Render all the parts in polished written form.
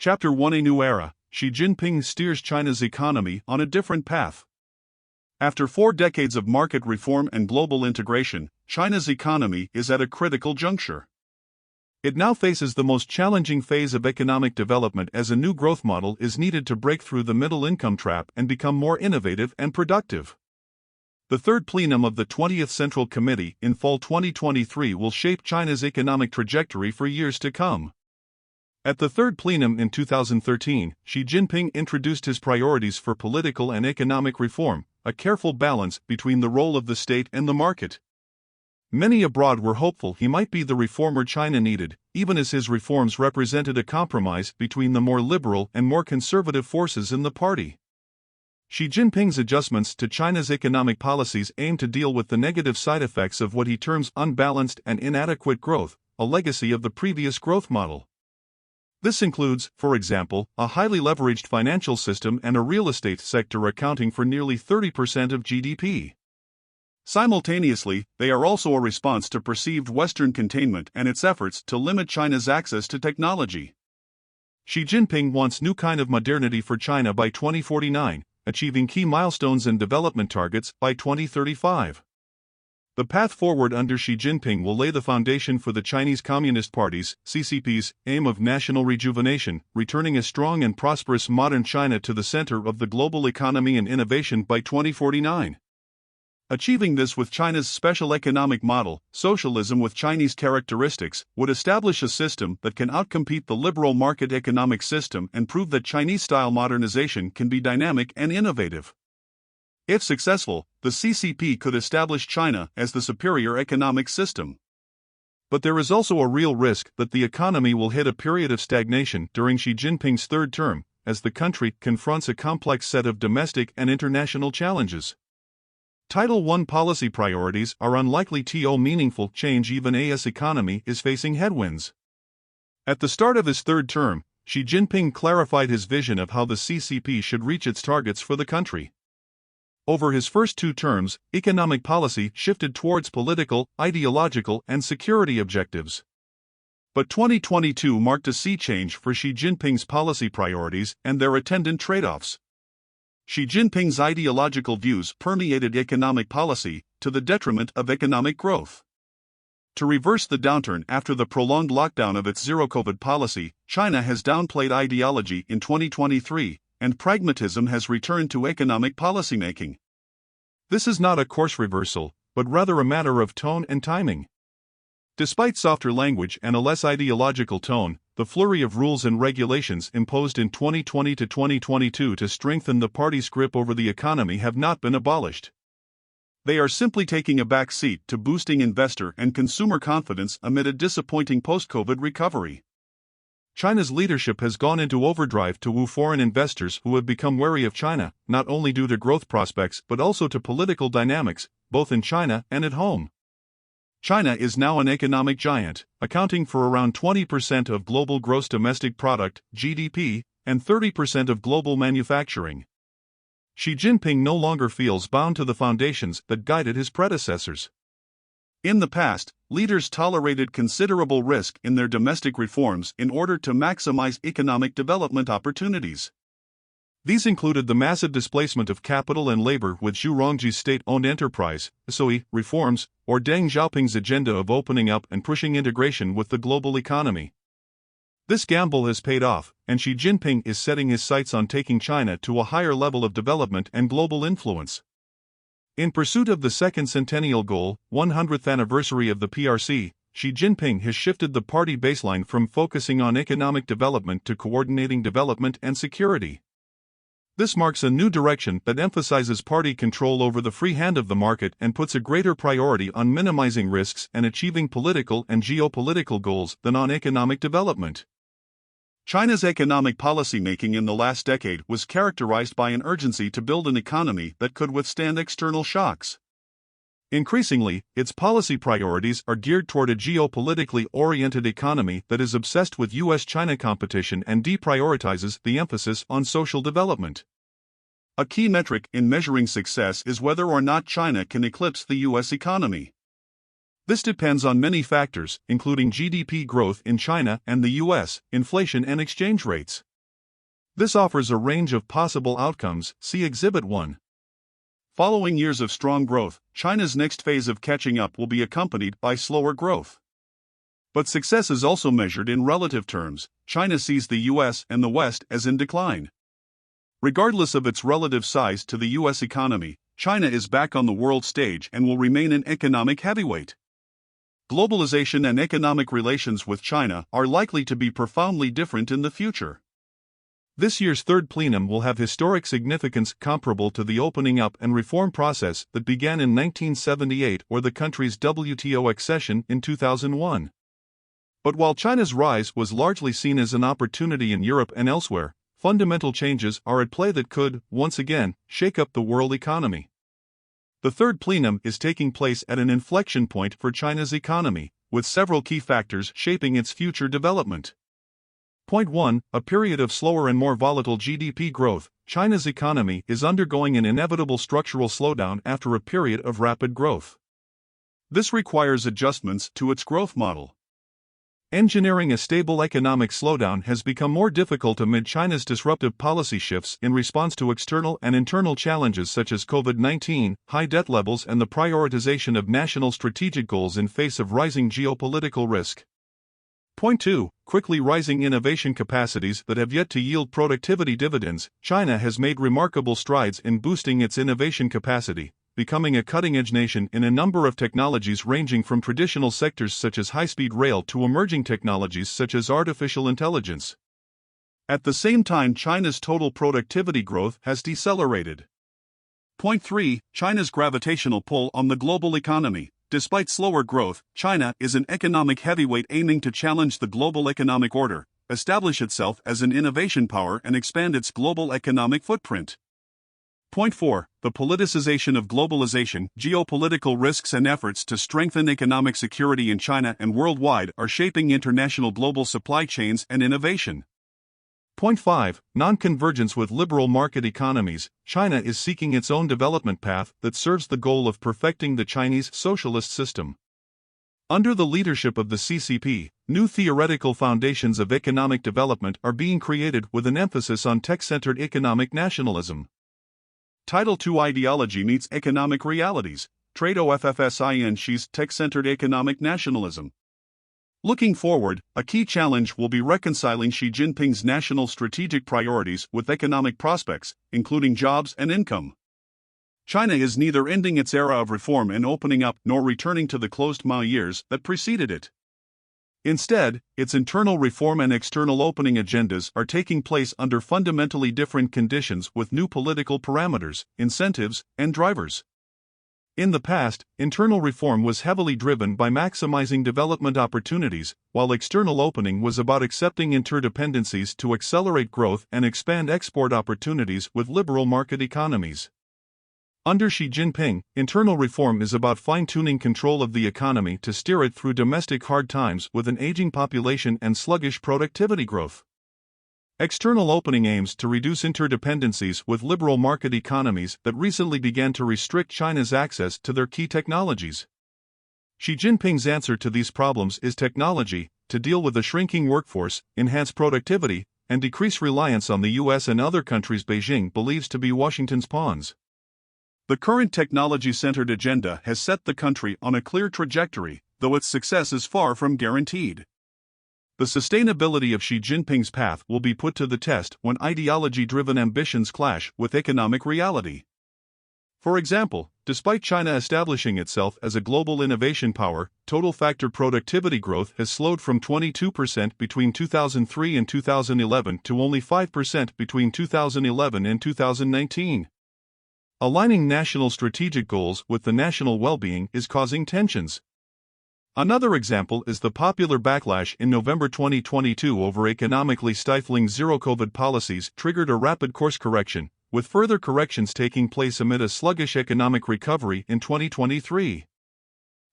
Chapter 1: A New Era. Xi Jinping steers China's economy on a different path. After 4 decades of market reform and global integration, China's economy is at a critical juncture. It now faces the most challenging phase of economic development as a new growth model is needed to break through the middle-income trap and become more innovative and productive. The third plenum of the 20th Central Committee in fall 2023 will shape China's economic trajectory for years to come. At the third plenum in 2013, Xi Jinping introduced his priorities for political and economic reform, a careful balance between the role of the state and the market. Many abroad were hopeful he might be the reformer China needed, even as his reforms represented a compromise between the more liberal and more conservative forces in the party. Xi Jinping's adjustments to China's economic policies aim to deal with the negative side effects of what he terms unbalanced and inadequate growth, a legacy of the previous growth model. This includes, for example, a highly leveraged financial system and a real estate sector accounting for nearly 30% of GDP. Simultaneously, they are also a response to perceived Western containment and its efforts to limit China's access to technology. Xi Jinping wants new kind of modernity for China by 2049, achieving key milestones and development targets by 2035. The path forward under Xi Jinping will lay the foundation for the Chinese Communist Party's, CCP's, aim of national rejuvenation, returning a strong and prosperous modern China to the center of the global economy and innovation by 2049. Achieving this with China's special economic model, socialism with Chinese characteristics, would establish a system that can outcompete the liberal market economic system and prove that Chinese-style modernization can be dynamic and innovative. If successful, the CCP could establish China as the superior economic system. But there is also a real risk that the economy will hit a period of stagnation during Xi Jinping's third term, as the country confronts a complex set of domestic and international challenges. Title I policy priorities are unlikely to meaningful change even as economy is facing headwinds. At the start of his third term, Xi Jinping clarified his vision of how the CCP should reach its targets for the country. Over his first 2 terms, economic policy shifted towards political, ideological, and security objectives. But 2022 marked a sea change for Xi Jinping's policy priorities and their attendant trade-offs. Xi Jinping's ideological views permeated economic policy, to the detriment of economic growth. To reverse the downturn after the prolonged lockdown of its zero-COVID policy, China has downplayed ideology in 2023, and pragmatism has returned to economic policymaking. This is not a course reversal, but rather a matter of tone and timing. Despite softer language and a less ideological tone, the flurry of rules and regulations imposed in 2020 to 2022 to strengthen the party's grip over the economy have not been abolished. They are simply taking a back seat to boosting investor and consumer confidence amid a disappointing post-COVID recovery. China's leadership has gone into overdrive to woo foreign investors who have become wary of China, not only due to growth prospects but also to political dynamics, both in China and at home. China is now an economic giant, accounting for around 20% of global gross domestic product, GDP, and 30% of global manufacturing. Xi Jinping no longer feels bound to the foundations that guided his predecessors. In the past, leaders tolerated considerable risk in their domestic reforms in order to maximize economic development opportunities. These included the massive displacement of capital and labor with Zhu Rongji's state-owned enterprise, SOE, reforms, or Deng Xiaoping's agenda of opening up and pushing integration with the global economy. This gamble has paid off, and Xi Jinping is setting his sights on taking China to a higher level of development and global influence. In pursuit of the second centennial goal, 100th anniversary of the PRC, Xi Jinping has shifted the party baseline from focusing on economic development to coordinating development and security. This marks a new direction that emphasizes party control over the free hand of the market and puts a greater priority on minimizing risks and achieving political and geopolitical goals than on economic development. China's economic policy-making in the last decade was characterized by an urgency to build an economy that could withstand external shocks. Increasingly, its policy priorities are geared toward a geopolitically oriented economy that is obsessed with US-China competition and deprioritizes the emphasis on social development. A key metric in measuring success is whether or not China can eclipse the US economy. This depends on many factors, including GDP growth in China and the US, inflation and exchange rates. This offers a range of possible outcomes, see Exhibit 1. Following years of strong growth, China's next phase of catching up will be accompanied by slower growth. But success is also measured in relative terms. China sees the US and the West as in decline. Regardless of its relative size to the US economy, China is back on the world stage and will remain an economic heavyweight. Globalization and economic relations with China are likely to be profoundly different in the future. This year's third plenum will have historic significance comparable to the opening up and reform process that began in 1978 or the country's WTO accession in 2001. But while China's rise was largely seen as an opportunity in Europe and elsewhere, fundamental changes are at play that could, once again, shake up the world economy. The third plenum is taking place at an inflection point for China's economy, with several key factors shaping its future development. Point 1. A period of slower and more volatile GDP growth. China's economy is undergoing an inevitable structural slowdown after a period of rapid growth. This requires adjustments to its growth model. Engineering a stable economic slowdown has become more difficult amid China's disruptive policy shifts in response to external and internal challenges such as COVID-19, high debt levels, and the prioritization of national strategic goals in face of rising geopolitical risk. Point 2. Quickly rising innovation capacities that have yet to yield productivity dividends. China has made remarkable strides in boosting its innovation capacity, becoming a cutting-edge nation in a number of technologies ranging from traditional sectors such as high-speed rail to emerging technologies such as artificial intelligence. At the same time, China's total productivity growth has decelerated. Point 3. China's gravitational pull on the global economy. Despite slower growth, China is an economic heavyweight aiming to challenge the global economic order, establish itself as an innovation power, and expand its global economic footprint. Point 4. The politicization of globalization. Geopolitical risks and efforts to strengthen economic security in China and worldwide are shaping international global supply chains and innovation. Point 5. Non-convergence with liberal market economies. China is seeking its own development path that serves the goal of perfecting the Chinese socialist system. Under the leadership of the CCP, new theoretical foundations of economic development are being created with an emphasis on tech-centered economic nationalism. Title II Ideology meets economic realities. Trade OFFSIN Xi's tech-centered economic nationalism. Looking forward, a key challenge will be reconciling Xi Jinping's national strategic priorities with economic prospects, including jobs and income. China is neither ending its era of reform and opening up nor returning to the closed Mao years that preceded it. Instead, its internal reform and external opening agendas are taking place under fundamentally different conditions with new political parameters, incentives, and drivers. In the past, internal reform was heavily driven by maximizing development opportunities, while external opening was about accepting interdependencies to accelerate growth and expand export opportunities with liberal market economies. Under Xi Jinping, internal reform is about fine-tuning control of the economy to steer it through domestic hard times with an aging population and sluggish productivity growth. External opening aims to reduce interdependencies with liberal market economies that recently began to restrict China's access to their key technologies. Xi Jinping's answer to these problems is technology, to deal with a shrinking workforce, enhance productivity, and decrease reliance on the US and other countries Beijing believes to be Washington's pawns. The current technology-centered agenda has set the country on a clear trajectory, though its success is far from guaranteed. The sustainability of Xi Jinping's path will be put to the test when ideology-driven ambitions clash with economic reality. For example, despite China establishing itself as a global innovation power, total factor productivity growth has slowed from 22% between 2003 and 2011 to only 5% between 2011 and 2019. Aligning national strategic goals with the national well-being is causing tensions. Another example is the popular backlash in November 2022 over economically stifling zero-COVID policies triggered a rapid course correction, with further corrections taking place amid a sluggish economic recovery in 2023.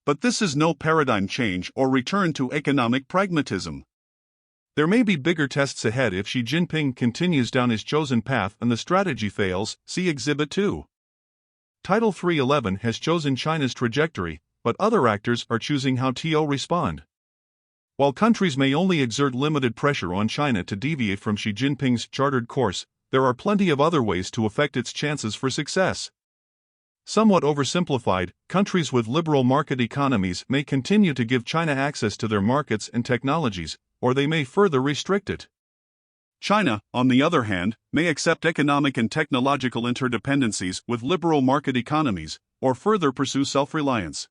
But this is no paradigm change or return to economic pragmatism. There may be bigger tests ahead if Xi Jinping continues down his chosen path and the strategy fails, see Exhibit 2. Title 311 has chosen China's trajectory, but other actors are choosing how to respond. While countries may only exert limited pressure on China to deviate from Xi Jinping's chartered course, there are plenty of other ways to affect its chances for success. Somewhat oversimplified, countries with liberal market economies may continue to give China access to their markets and technologies, or they may further restrict it. China, on the other hand, may accept economic and technological interdependencies with liberal market economies, or further pursue self-reliance.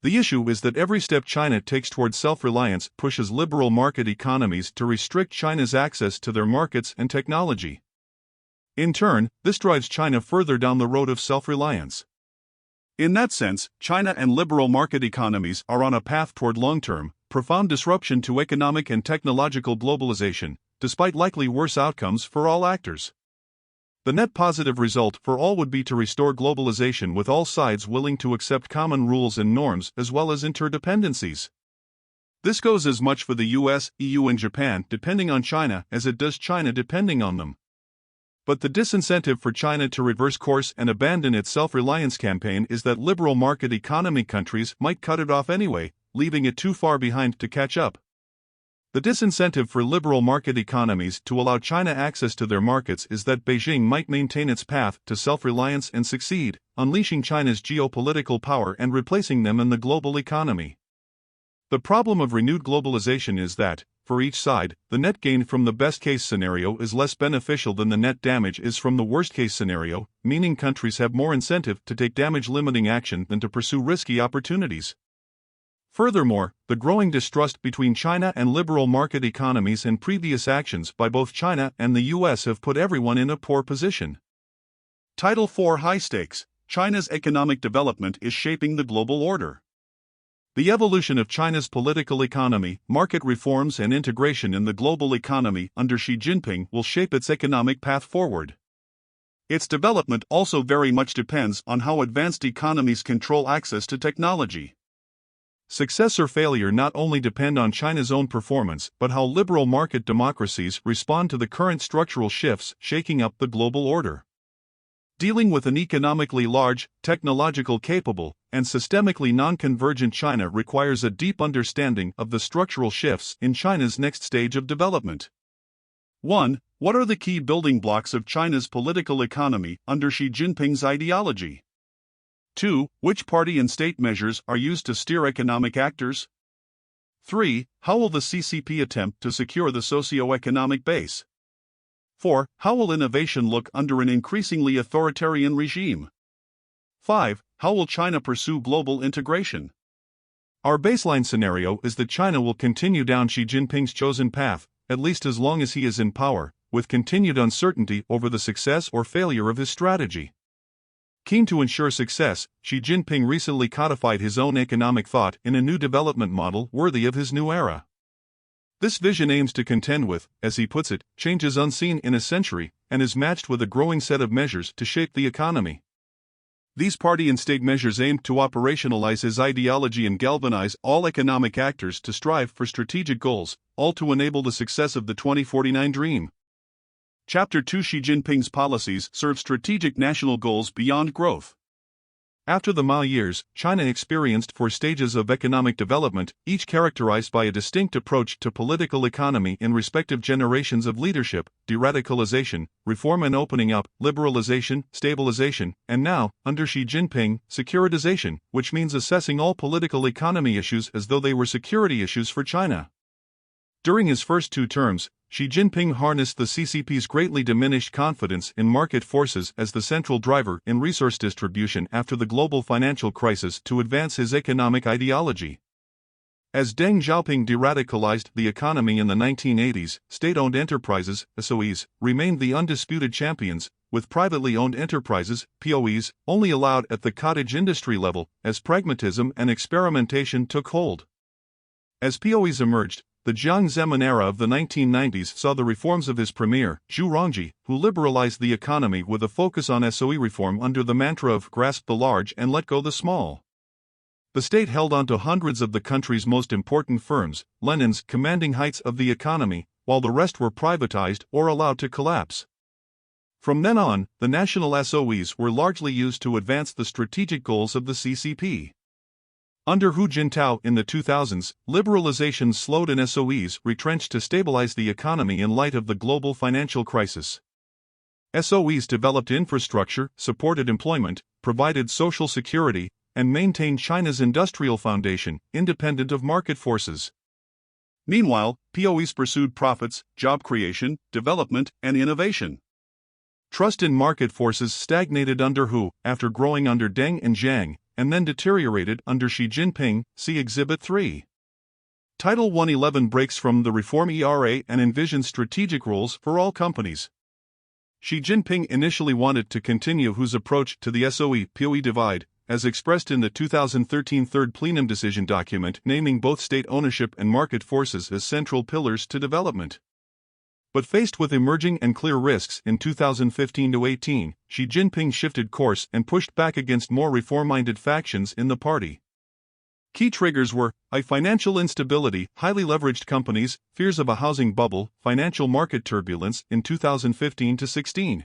The issue is that every step China takes towards self-reliance pushes liberal market economies to restrict China's access to their markets and technology. In turn, this drives China further down the road of self-reliance. In that sense, China and liberal market economies are on a path toward long-term, profound disruption to economic and technological globalization, despite likely worse outcomes for all actors. The net positive result for all would be to restore globalization with all sides willing to accept common rules and norms as well as interdependencies. This goes as much for the US, EU and Japan depending on China as it does China depending on them. But the disincentive for China to reverse course and abandon its self-reliance campaign is that liberal market economy countries might cut it off anyway, leaving it too far behind to catch up. The disincentive for liberal market economies to allow China access to their markets is that Beijing might maintain its path to self-reliance and succeed, unleashing China's geopolitical power and replacing them in the global economy. The problem of renewed globalization is that, for each side, the net gain from the best-case scenario is less beneficial than the net damage is from the worst-case scenario, meaning countries have more incentive to take damage-limiting action than to pursue risky opportunities. Furthermore, the growing distrust between China and liberal market economies and previous actions by both China and the US have put everyone in a poor position. Title IV High Stakes: China's Economic Development is Shaping the Global Order. The evolution of China's political economy, market reforms and integration in the global economy under Xi Jinping will shape its economic path forward. Its development also very much depends on how advanced economies control access to technology. Success or failure not only depend on China's own performance but how liberal market democracies respond to the current structural shifts shaking up the global order. Dealing with an economically large, technological capable, and systemically non-convergent China requires a deep understanding of the structural shifts in China's next stage of development. 1. What are the key building blocks of China's political economy under Xi Jinping's ideology? 2. Which party and state measures are used to steer economic actors? 3. How will the CCP attempt to secure the socio-economic base? 4. How will innovation look under an increasingly authoritarian regime? 5. How will China pursue global integration? Our baseline scenario is that China will continue down Xi Jinping's chosen path, at least as long as he is in power, with continued uncertainty over the success or failure of his strategy. Keen to ensure success, Xi Jinping recently codified his own economic thought in a new development model worthy of his new era. This vision aims to contend with, as he puts it, changes unseen in a century, and is matched with a growing set of measures to shape the economy. These party and state measures aim to operationalize his ideology and galvanize all economic actors to strive for strategic goals, all to enable the success of the 2049 dream. Chapter 2 Xi Jinping's policies serve strategic national goals beyond growth. After the Mao years, China experienced 4 stages of economic development, each characterized by a distinct approach to political economy in respective generations of leadership: de-radicalization, reform and opening up, liberalization, stabilization, and now, under Xi Jinping, securitization, which means assessing all political economy issues as though they were security issues for China. During his first 2 terms, Xi Jinping harnessed the CCP's greatly diminished confidence in market forces as the central driver in resource distribution after the global financial crisis to advance his economic ideology. As Deng Xiaoping de-radicalized the economy in the 1980s, state-owned enterprises, SOEs, remained the undisputed champions, with privately owned enterprises, POEs, only allowed at the cottage industry level, as pragmatism and experimentation took hold. As POEs emerged, the Jiang Zemin era of the 1990s saw the reforms of his premier, Zhu Rongji, who liberalized the economy with a focus on SOE reform under the mantra of grasp the large and let go the small. The state held on to hundreds of the country's most important firms, Lenin's commanding heights of the economy, while the rest were privatized or allowed to collapse. From then on, the national SOEs were largely used to advance the strategic goals of the CCP. Under Hu Jintao in the 2000s, liberalization slowed and SOEs retrenched to stabilize the economy in light of the global financial crisis. SOEs developed infrastructure, supported employment, provided social security, and maintained China's industrial foundation, independent of market forces. Meanwhile, POEs pursued profits, job creation, development, and innovation. Trust in market forces stagnated under Hu, after growing under Deng and Zhang, and then deteriorated under Xi Jinping, see Exhibit 3. Title 111 breaks from the Reform ERA and envisions strategic roles for all companies. Xi Jinping initially wanted to continue Hu's approach to the SOE-POE divide, as expressed in the 2013 Third Plenum decision document naming both state ownership and market forces as central pillars to development. But faced with emerging and clear risks in 2015-18, Xi Jinping shifted course and pushed back against more reform-minded factions in the party. Key triggers were financial instability, highly leveraged companies, fears of a housing bubble, financial market turbulence in 2015-16.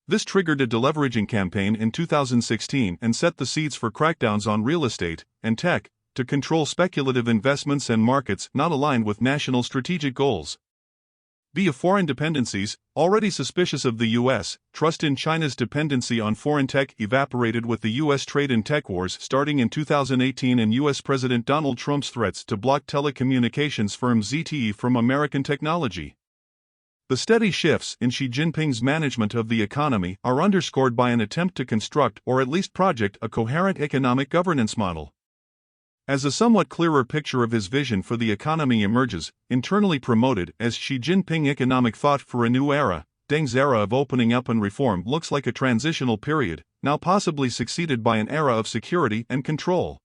This triggered a deleveraging campaign in 2016 and set the seeds for crackdowns on real estate and tech to control speculative investments and markets not aligned with national strategic goals. Via foreign dependencies, already suspicious of the U.S., trust in China's dependency on foreign tech evaporated with the U.S. trade and tech wars starting in 2018 and U.S. President Donald Trump's threats to block telecommunications firm ZTE from American technology. The steady shifts in Xi Jinping's management of the economy are underscored by an attempt to construct or at least project a coherent economic governance model. As a somewhat clearer picture of his vision for the economy emerges, internally promoted as Xi Jinping economic thought for a new era, Deng's era of opening up and reform looks like a transitional period, now possibly succeeded by an era of security and control.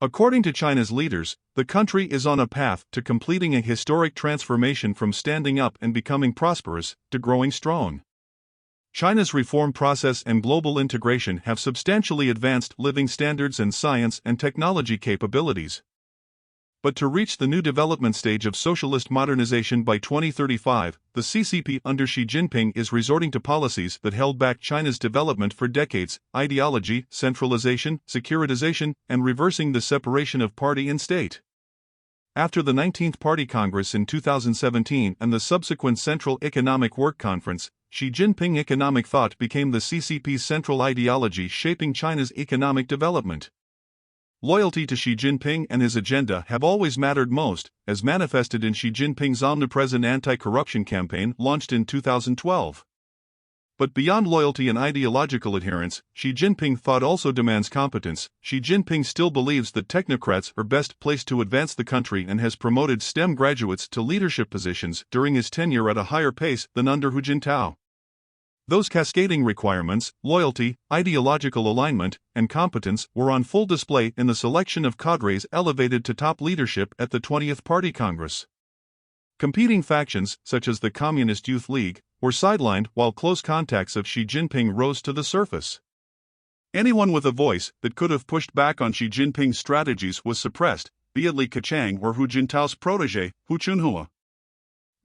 According to China's leaders, the country is on a path to completing a historic transformation from standing up and becoming prosperous to growing strong. China's reform process and global integration have substantially advanced living standards and science and technology capabilities. But to reach the new development stage of socialist modernization by 2035, the CCP under Xi Jinping is resorting to policies that held back China's development for decades: ideology, centralization, securitization, and reversing the separation of party and state. After the 19th Party Congress in 2017 and the subsequent Central Economic Work Conference, Xi Jinping economic thought became the CCP's central ideology shaping China's economic development. Loyalty to Xi Jinping and his agenda have always mattered most, as manifested in Xi Jinping's omnipresent anti-corruption campaign launched in 2012. But beyond loyalty and ideological adherence, Xi Jinping thought also demands competence. Xi Jinping still believes that technocrats are best placed to advance the country and has promoted STEM graduates to leadership positions during his tenure at a higher pace than under Hu Jintao. Those cascading requirements, loyalty, ideological alignment, and competence were on full display in the selection of cadres elevated to top leadership at the 20th Party Congress. Competing factions, such as the Communist Youth League, were sidelined while close contacts of Xi Jinping rose to the surface. Anyone with a voice that could have pushed back on Xi Jinping's strategies was suppressed, be it Li Keqiang or Hu Jintao's protege, Hu Chunhua.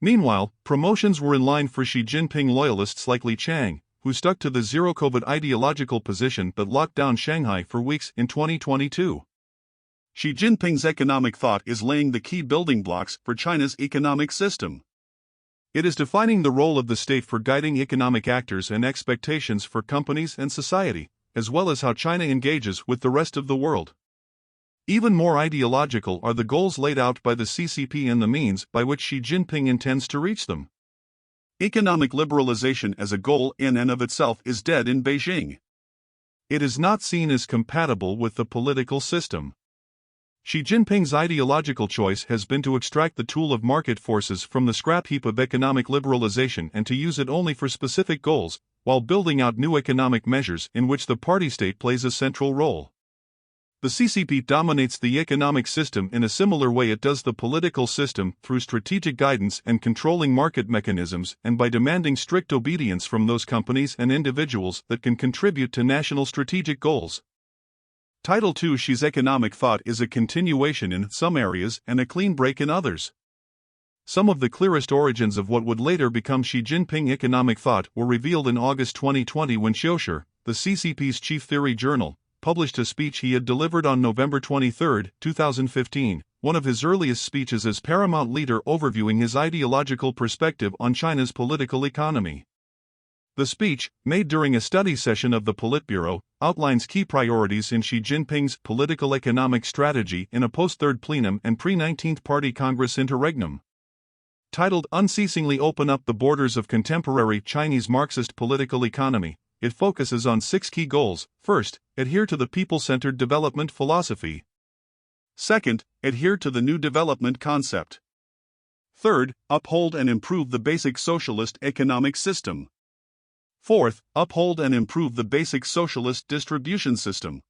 Meanwhile, promotions were in line for Xi Jinping loyalists like Li Chang, who stuck to the zero-COVID ideological position that locked down Shanghai for weeks in 2022. Xi Jinping's economic thought is laying the key building blocks for China's economic system. It is defining the role of the state for guiding economic actors and expectations for companies and society, as well as how China engages with the rest of the world. Even more ideological are the goals laid out by the CCP and the means by which Xi Jinping intends to reach them. Economic liberalization as a goal in and of itself is dead in Beijing. It is not seen as compatible with the political system. Xi Jinping's ideological choice has been to extract the tool of market forces from the scrap heap of economic liberalization and to use it only for specific goals, while building out new economic measures in which the party state plays a central role. The CCP dominates the economic system in a similar way it does the political system, through strategic guidance and controlling market mechanisms, and by demanding strict obedience from those companies and individuals that can contribute to national strategic goals. Title II: Xi's economic thought is a continuation in some areas and a clean break in others. Some of the clearest origins of what would later become Xi Jinping economic thought were revealed in August 2020 when Xiushi, the CCP's chief theory journal, published a speech he had delivered on November 23, 2015, one of his earliest speeches as paramount leader overviewing his ideological perspective on China's political economy. The speech, made during a study session of the Politburo, outlines key priorities in Xi Jinping's political economic strategy in a post-Third Plenum and pre-19th Party Congress interregnum. Titled Unceasingly Open Up the Borders of Contemporary Chinese Marxist Political Economy, it focuses on 6 key goals. First, adhere to the people-centered development philosophy. Second, adhere to the new development concept. Third, uphold and improve the basic socialist economic system. Fourth, uphold and improve the basic socialist distribution system.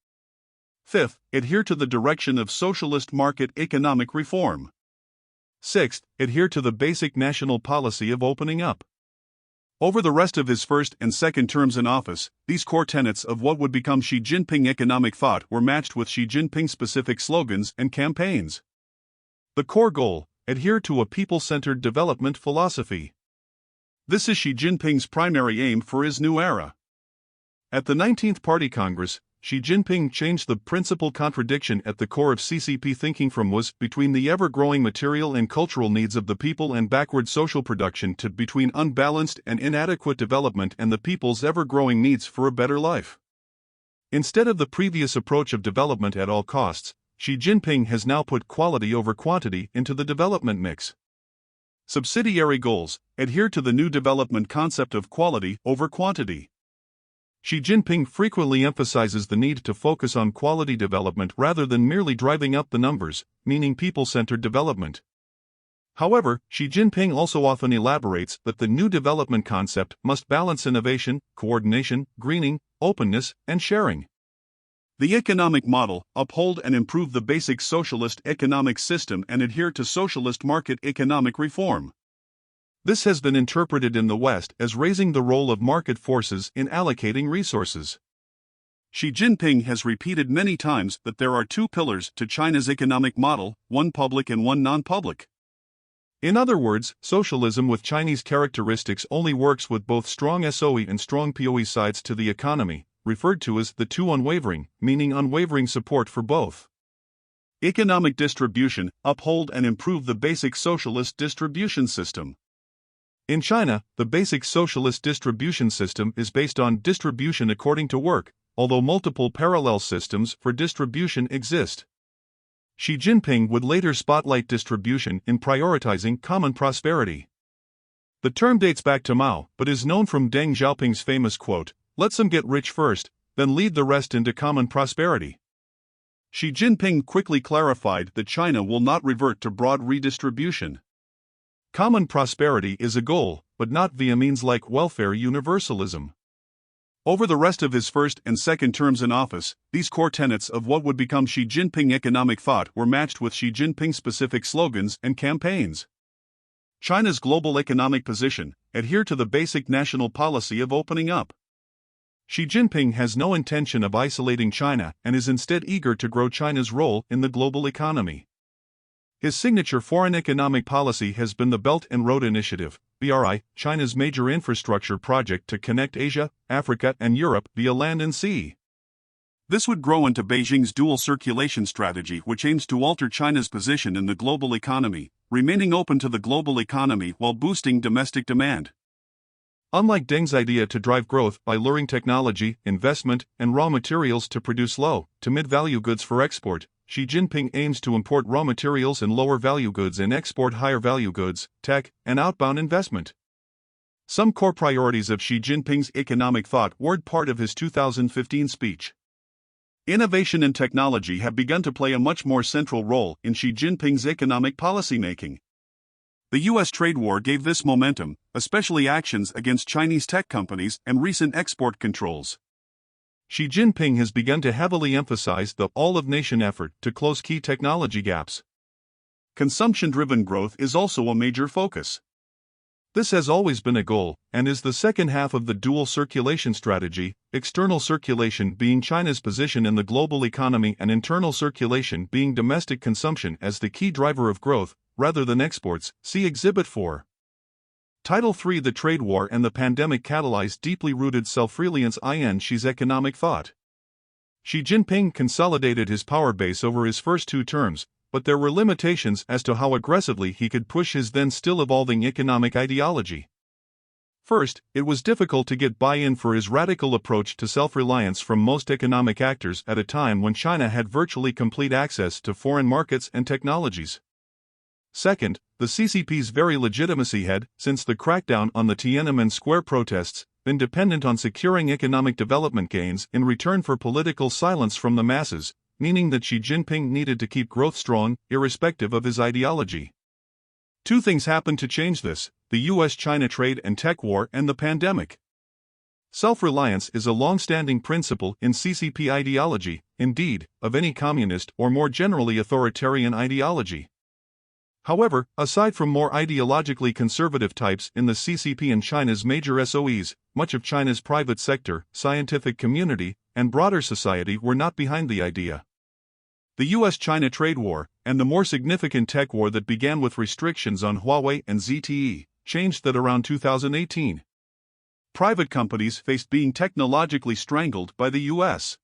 Fifth, adhere to the direction of socialist market economic reform. Sixth, adhere to the basic national policy of opening up. Over the rest of his first and second terms in office, these core tenets of what would become Xi Jinping economic thought were matched with Xi Jinping-specific slogans and campaigns. The core goal: adhere to a people-centered development philosophy. This is Xi Jinping's primary aim for his new era. At the 19th Party Congress, Xi Jinping changed the principal contradiction at the core of CCP thinking from was between the ever-growing material and cultural needs of the people and backward social production to between unbalanced and inadequate development and the people's ever-growing needs for a better life. Instead of the previous approach of development at all costs, Xi Jinping has now put quality over quantity into the development mix. Subsidiary goals: adhere to the new development concept of quality over quantity. Xi Jinping frequently emphasizes the need to focus on quality development rather than merely driving up the numbers, meaning people-centered development. However, Xi Jinping also often elaborates that the new development concept must balance innovation, coordination, greening, openness, and sharing. The economic model: uphold and improve the basic socialist economic system and adhere to socialist market economic reform. This has been interpreted in the West as raising the role of market forces in allocating resources. Xi Jinping has repeated many times that there are 2 pillars to China's economic model, one public and one non-public. In other words, socialism with Chinese characteristics only works with both strong SOE and strong POE sides to the economy, referred to as the 2 unwavering, meaning unwavering support for both. Economic distribution: uphold and improve the basic socialist distribution system. In China, the basic socialist distribution system is based on distribution according to work, although multiple parallel systems for distribution exist. Xi Jinping would later spotlight distribution in prioritizing common prosperity. The term dates back to Mao, but is known from Deng Xiaoping's famous quote, "Let some get rich first, then lead the rest into common prosperity." Xi Jinping quickly clarified that China will not revert to broad redistribution. Common prosperity is a goal, but not via means like welfare universalism. Over the rest of his first and second terms in office, these core tenets of what would become Xi Jinping economic thought were matched with Xi Jinping-specific slogans and campaigns. China's global economic position: adhere to the basic national policy of opening up. Xi Jinping has no intention of isolating China and is instead eager to grow China's role in the global economy. His signature foreign economic policy has been the Belt and Road Initiative, BRI, China's major infrastructure project to connect Asia, Africa, and Europe via land and sea. This would grow into Beijing's dual circulation strategy, which aims to alter China's position in the global economy, remaining open to the global economy while boosting domestic demand. Unlike Deng's idea to drive growth by luring technology, investment, and raw materials to produce low to mid-value goods for export, Xi Jinping aims to import raw materials and lower-value goods and export higher-value goods, tech, and outbound investment. Some core priorities of Xi Jinping's economic thought were part of his 2015 speech. Innovation and technology have begun to play a much more central role in Xi Jinping's economic policymaking. The U.S. trade war gave this momentum, especially actions against Chinese tech companies and recent export controls. Xi Jinping has begun to heavily emphasize the all-of-nation effort to close key technology gaps. Consumption-driven growth is also a major focus. This has always been a goal, and is the second half of the dual circulation strategy, external circulation being China's position in the global economy and internal circulation being domestic consumption as the key driver of growth, rather than exports. See Exhibit 4. Title 3: The Trade War and the Pandemic Catalyzed Deeply Rooted Self-Reliance in Xi's Economic Thought. Xi Jinping consolidated his power base over his first 2 terms, but there were limitations as to how aggressively he could push his then still evolving economic ideology. First, it was difficult to get buy-in for his radical approach to self-reliance from most economic actors at a time when China had virtually complete access to foreign markets and technologies. Second, the CCP's very legitimacy had, since the crackdown on the Tiananmen Square protests, been dependent on securing economic development gains in return for political silence from the masses, meaning that Xi Jinping needed to keep growth strong, irrespective of his ideology. 2 things happened to change this: the US-China trade and tech war and the pandemic. Self-reliance is a long-standing principle in CCP ideology, indeed, of any communist or more generally authoritarian ideology. However, aside from more ideologically conservative types in the CCP and China's major SOEs, much of China's private sector, scientific community, and broader society were not behind the idea. The US-China trade war, and the more significant tech war that began with restrictions on Huawei and ZTE, changed that around 2018. Private companies faced being technologically strangled by the US.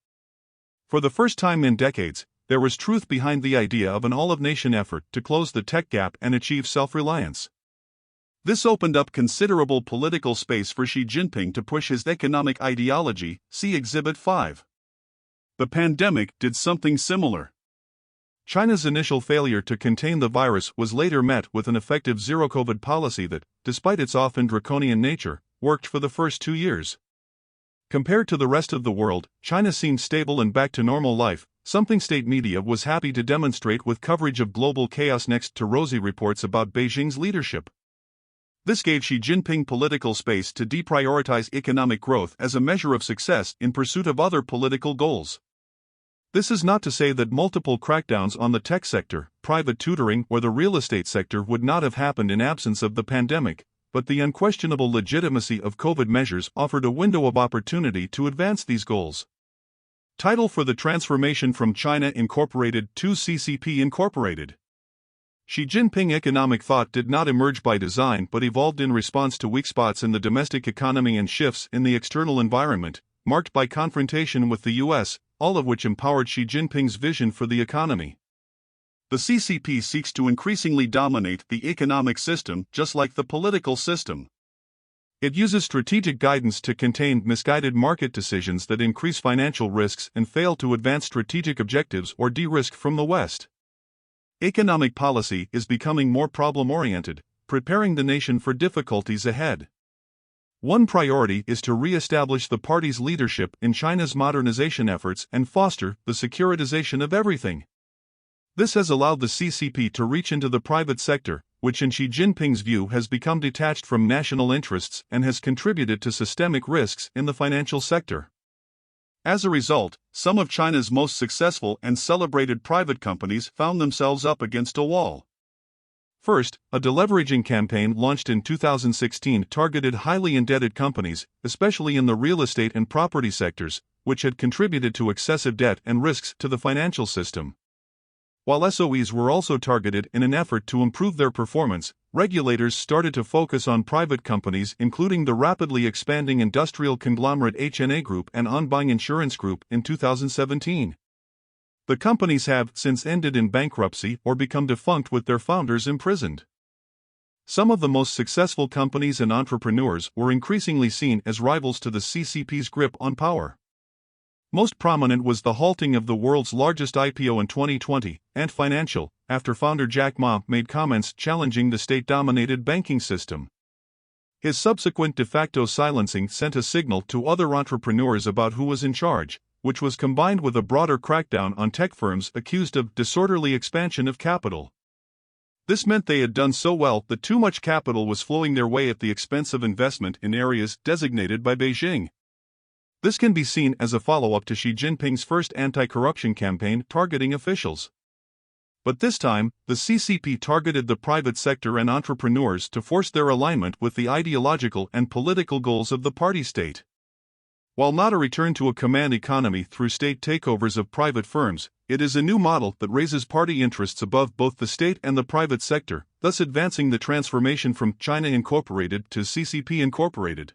For the first time in decades, there was truth behind the idea of an all-of-nation effort to close the tech gap and achieve self-reliance. This opened up considerable political space for Xi Jinping to push his economic ideology, see Exhibit 5. The pandemic did something similar. China's initial failure to contain the virus was later met with an effective zero-COVID policy that, despite its often draconian nature, worked for the first 2 years. Compared to the rest of the world, China seemed stable and back to normal life, something state media was happy to demonstrate with coverage of global chaos next to rosy reports about Beijing's leadership. This gave Xi Jinping political space to deprioritize economic growth as a measure of success in pursuit of other political goals. This is not to say that multiple crackdowns on the tech sector, private tutoring, or the real estate sector would not have happened in absence of the pandemic, but the unquestionable legitimacy of COVID measures offered a window of opportunity to advance these goals. Title for the transformation from China Incorporated to CCP Incorporated. Xi Jinping economic thought did not emerge by design but evolved in response to weak spots in the domestic economy and shifts in the external environment, marked by confrontation with the US, all of which empowered Xi Jinping's vision for the economy. The CCP seeks to increasingly dominate the economic system just like the political system. It uses strategic guidance to contain misguided market decisions that increase financial risks and fail to advance strategic objectives or de-risk from the West. Economic policy is becoming more problem-oriented, preparing the nation for difficulties ahead. One priority is to re-establish the party's leadership in China's modernization efforts and foster the securitization of everything. This has allowed the CCP to reach into the private sector, which in Xi Jinping's view has become detached from national interests and has contributed to systemic risks in the financial sector. As a result, some of China's most successful and celebrated private companies found themselves up against a wall. First, a deleveraging campaign launched in 2016 targeted highly indebted companies, especially in the real estate and property sectors, which had contributed to excessive debt and risks to the financial system. While SOEs were also targeted in an effort to improve their performance, regulators started to focus on private companies including the rapidly expanding industrial conglomerate HNA Group and Onbuying Insurance Group in 2017. The companies have since ended in bankruptcy or become defunct with their founders imprisoned. Some of the most successful companies and entrepreneurs were increasingly seen as rivals to the CCP's grip on power. Most prominent was the halting of the world's largest IPO in 2020, Ant Financial, after founder Jack Ma made comments challenging the state-dominated banking system. His subsequent de facto silencing sent a signal to other entrepreneurs about who was in charge, which was combined with a broader crackdown on tech firms accused of disorderly expansion of capital. This meant they had done so well that too much capital was flowing their way at the expense of investment in areas designated by Beijing. This can be seen as a follow-up to Xi Jinping's first anti-corruption campaign targeting officials. But this time, the CCP targeted the private sector and entrepreneurs to force their alignment with the ideological and political goals of the party state. While not a return to a command economy through state takeovers of private firms, it is a new model that raises party interests above both the state and the private sector, thus advancing the transformation from China Incorporated to CCP Incorporated.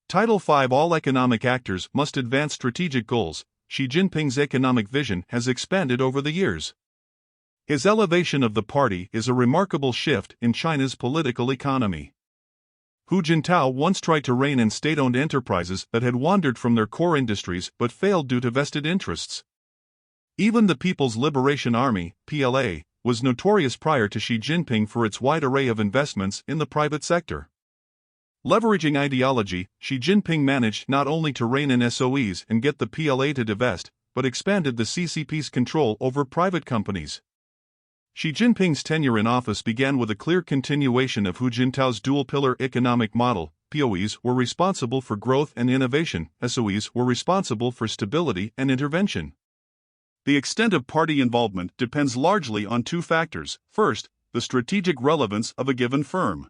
Title 5 All economic actors must advance strategic goals, Xi Jinping's economic vision has expanded over the years. His elevation of the party is a remarkable shift in China's political economy. Hu Jintao once tried to rein in state-owned enterprises that had wandered from their core industries but failed due to vested interests. Even the People's Liberation Army, PLA, was notorious prior to Xi Jinping for its wide array of investments in the private sector. Leveraging ideology, Xi Jinping managed not only to rein in SOEs and get the PLA to divest, but expanded the CCP's control over private companies. Xi Jinping's tenure in office began with a clear continuation of Hu Jintao's dual-pillar economic model. POEs were responsible for growth and innovation, SOEs were responsible for stability and intervention. The extent of party involvement depends largely on two factors. First, the strategic relevance of a given firm.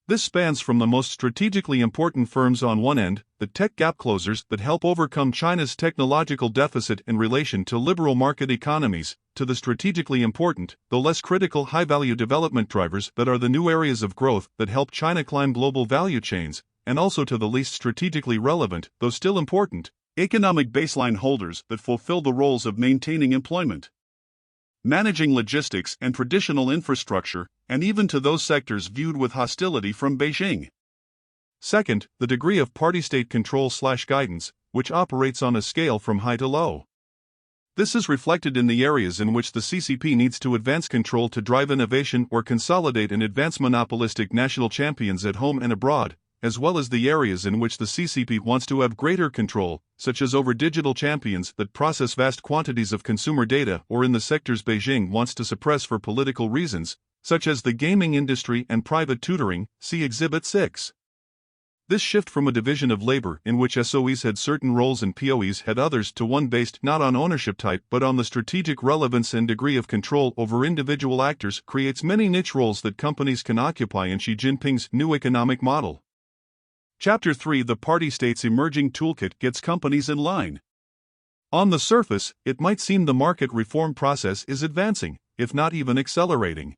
This spans from the most strategically important firms on one end, the tech gap closers that help overcome China's technological deficit in relation to liberal market economies, to the strategically important, though less critical high-value development drivers that are the new areas of growth that help China climb global value chains, and also to the least strategically relevant, though still important, economic baseline holders that fulfill the roles of maintaining employment, managing logistics and traditional infrastructure, and even to those sectors viewed with hostility from Beijing. Second, the degree of party-state control/guidance, which operates on a scale from high to low. This is reflected in the areas in which the CCP needs to advance control to drive innovation or consolidate and advance monopolistic national champions at home and abroad, as well as the areas in which the CCP wants to have greater control, such as over digital champions that process vast quantities of consumer data, or in the sectors Beijing wants to suppress for political reasons, such as the gaming industry and private tutoring, see Exhibit 6. This shift from a division of labor in which SOEs had certain roles and POEs had others to one based not on ownership type but on the strategic relevance and degree of control over individual actors creates many niche roles that companies can occupy in Xi Jinping's new economic model. Chapter 3: The Party State's Emerging Toolkit Gets Companies in Line. On the surface, it might seem the market reform process is advancing, if not even accelerating.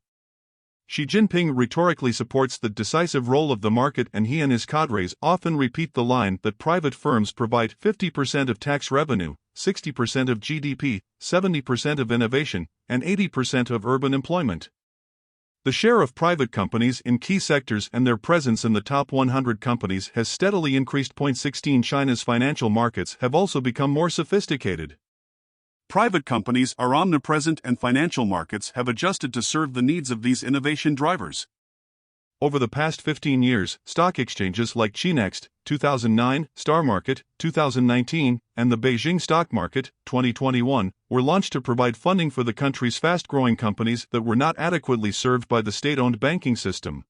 Xi Jinping rhetorically supports the decisive role of the market, and he and his cadres often repeat the line that private firms provide 50% of tax revenue, 60% of GDP, 70% of innovation, and 80% of urban employment. The share of private companies in key sectors and their presence in the top 100 companies has steadily increased. 16 China's financial markets have also become more sophisticated. Private companies are omnipresent and financial markets have adjusted to serve the needs of these innovation drivers. Over the past 15 years, stock exchanges like Chinext, 2009, Star Market, 2019, and the Beijing Stock Market, 2021, were launched to provide funding for the country's fast-growing companies that were not adequately served by the state-owned banking system.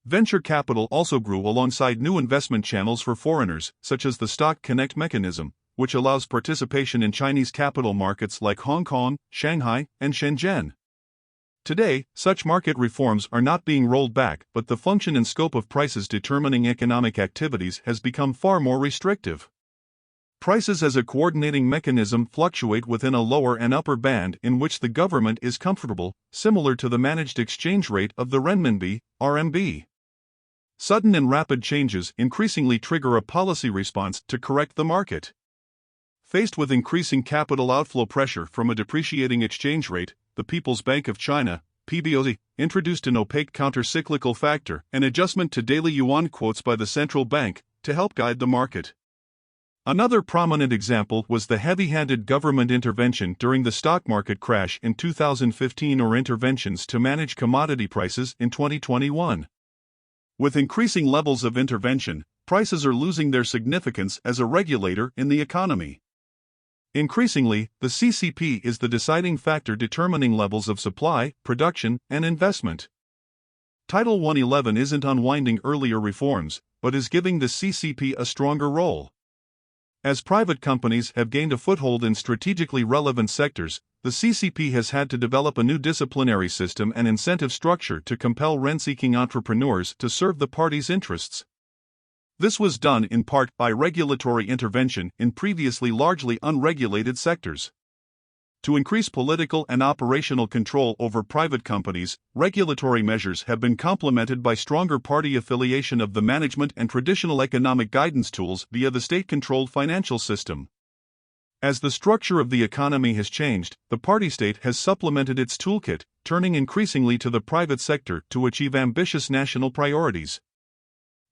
Venture capital also grew alongside new investment channels for foreigners, such as the Stock Connect mechanism, which allows participation in Chinese capital markets like Hong Kong, Shanghai, and Shenzhen. Today, such market reforms are not being rolled back, but the function and scope of prices determining economic activities has become far more restrictive. Prices as a coordinating mechanism fluctuate within a lower and upper band in which the government is comfortable, similar to the managed exchange rate of the renminbi, RMB. Sudden and rapid changes increasingly trigger a policy response to correct the market. Faced with increasing capital outflow pressure from a depreciating exchange rate, the People's Bank of China, PBOC, introduced an opaque counter-cyclical factor, an adjustment to daily yuan quotes by the central bank, to help guide the market. Another prominent example was the heavy-handed government intervention during the stock market crash in 2015 or interventions to manage commodity prices in 2021. With increasing levels of intervention, prices are losing their significance as a regulator in the economy. Increasingly, the CCP is the deciding factor determining levels of supply, production, and investment. Title 111 isn't unwinding earlier reforms, but is giving the CCP a stronger role. As private companies have gained a foothold in strategically relevant sectors, the CCP has had to develop a new disciplinary system and incentive structure to compel rent-seeking entrepreneurs to serve the party's interests. This was done in part by regulatory intervention in previously largely unregulated sectors. To increase political and operational control over private companies, regulatory measures have been complemented by stronger party affiliation of the management and traditional economic guidance tools via the state-controlled financial system. As the structure of the economy has changed, the party state has supplemented its toolkit, turning increasingly to the private sector to achieve ambitious national priorities.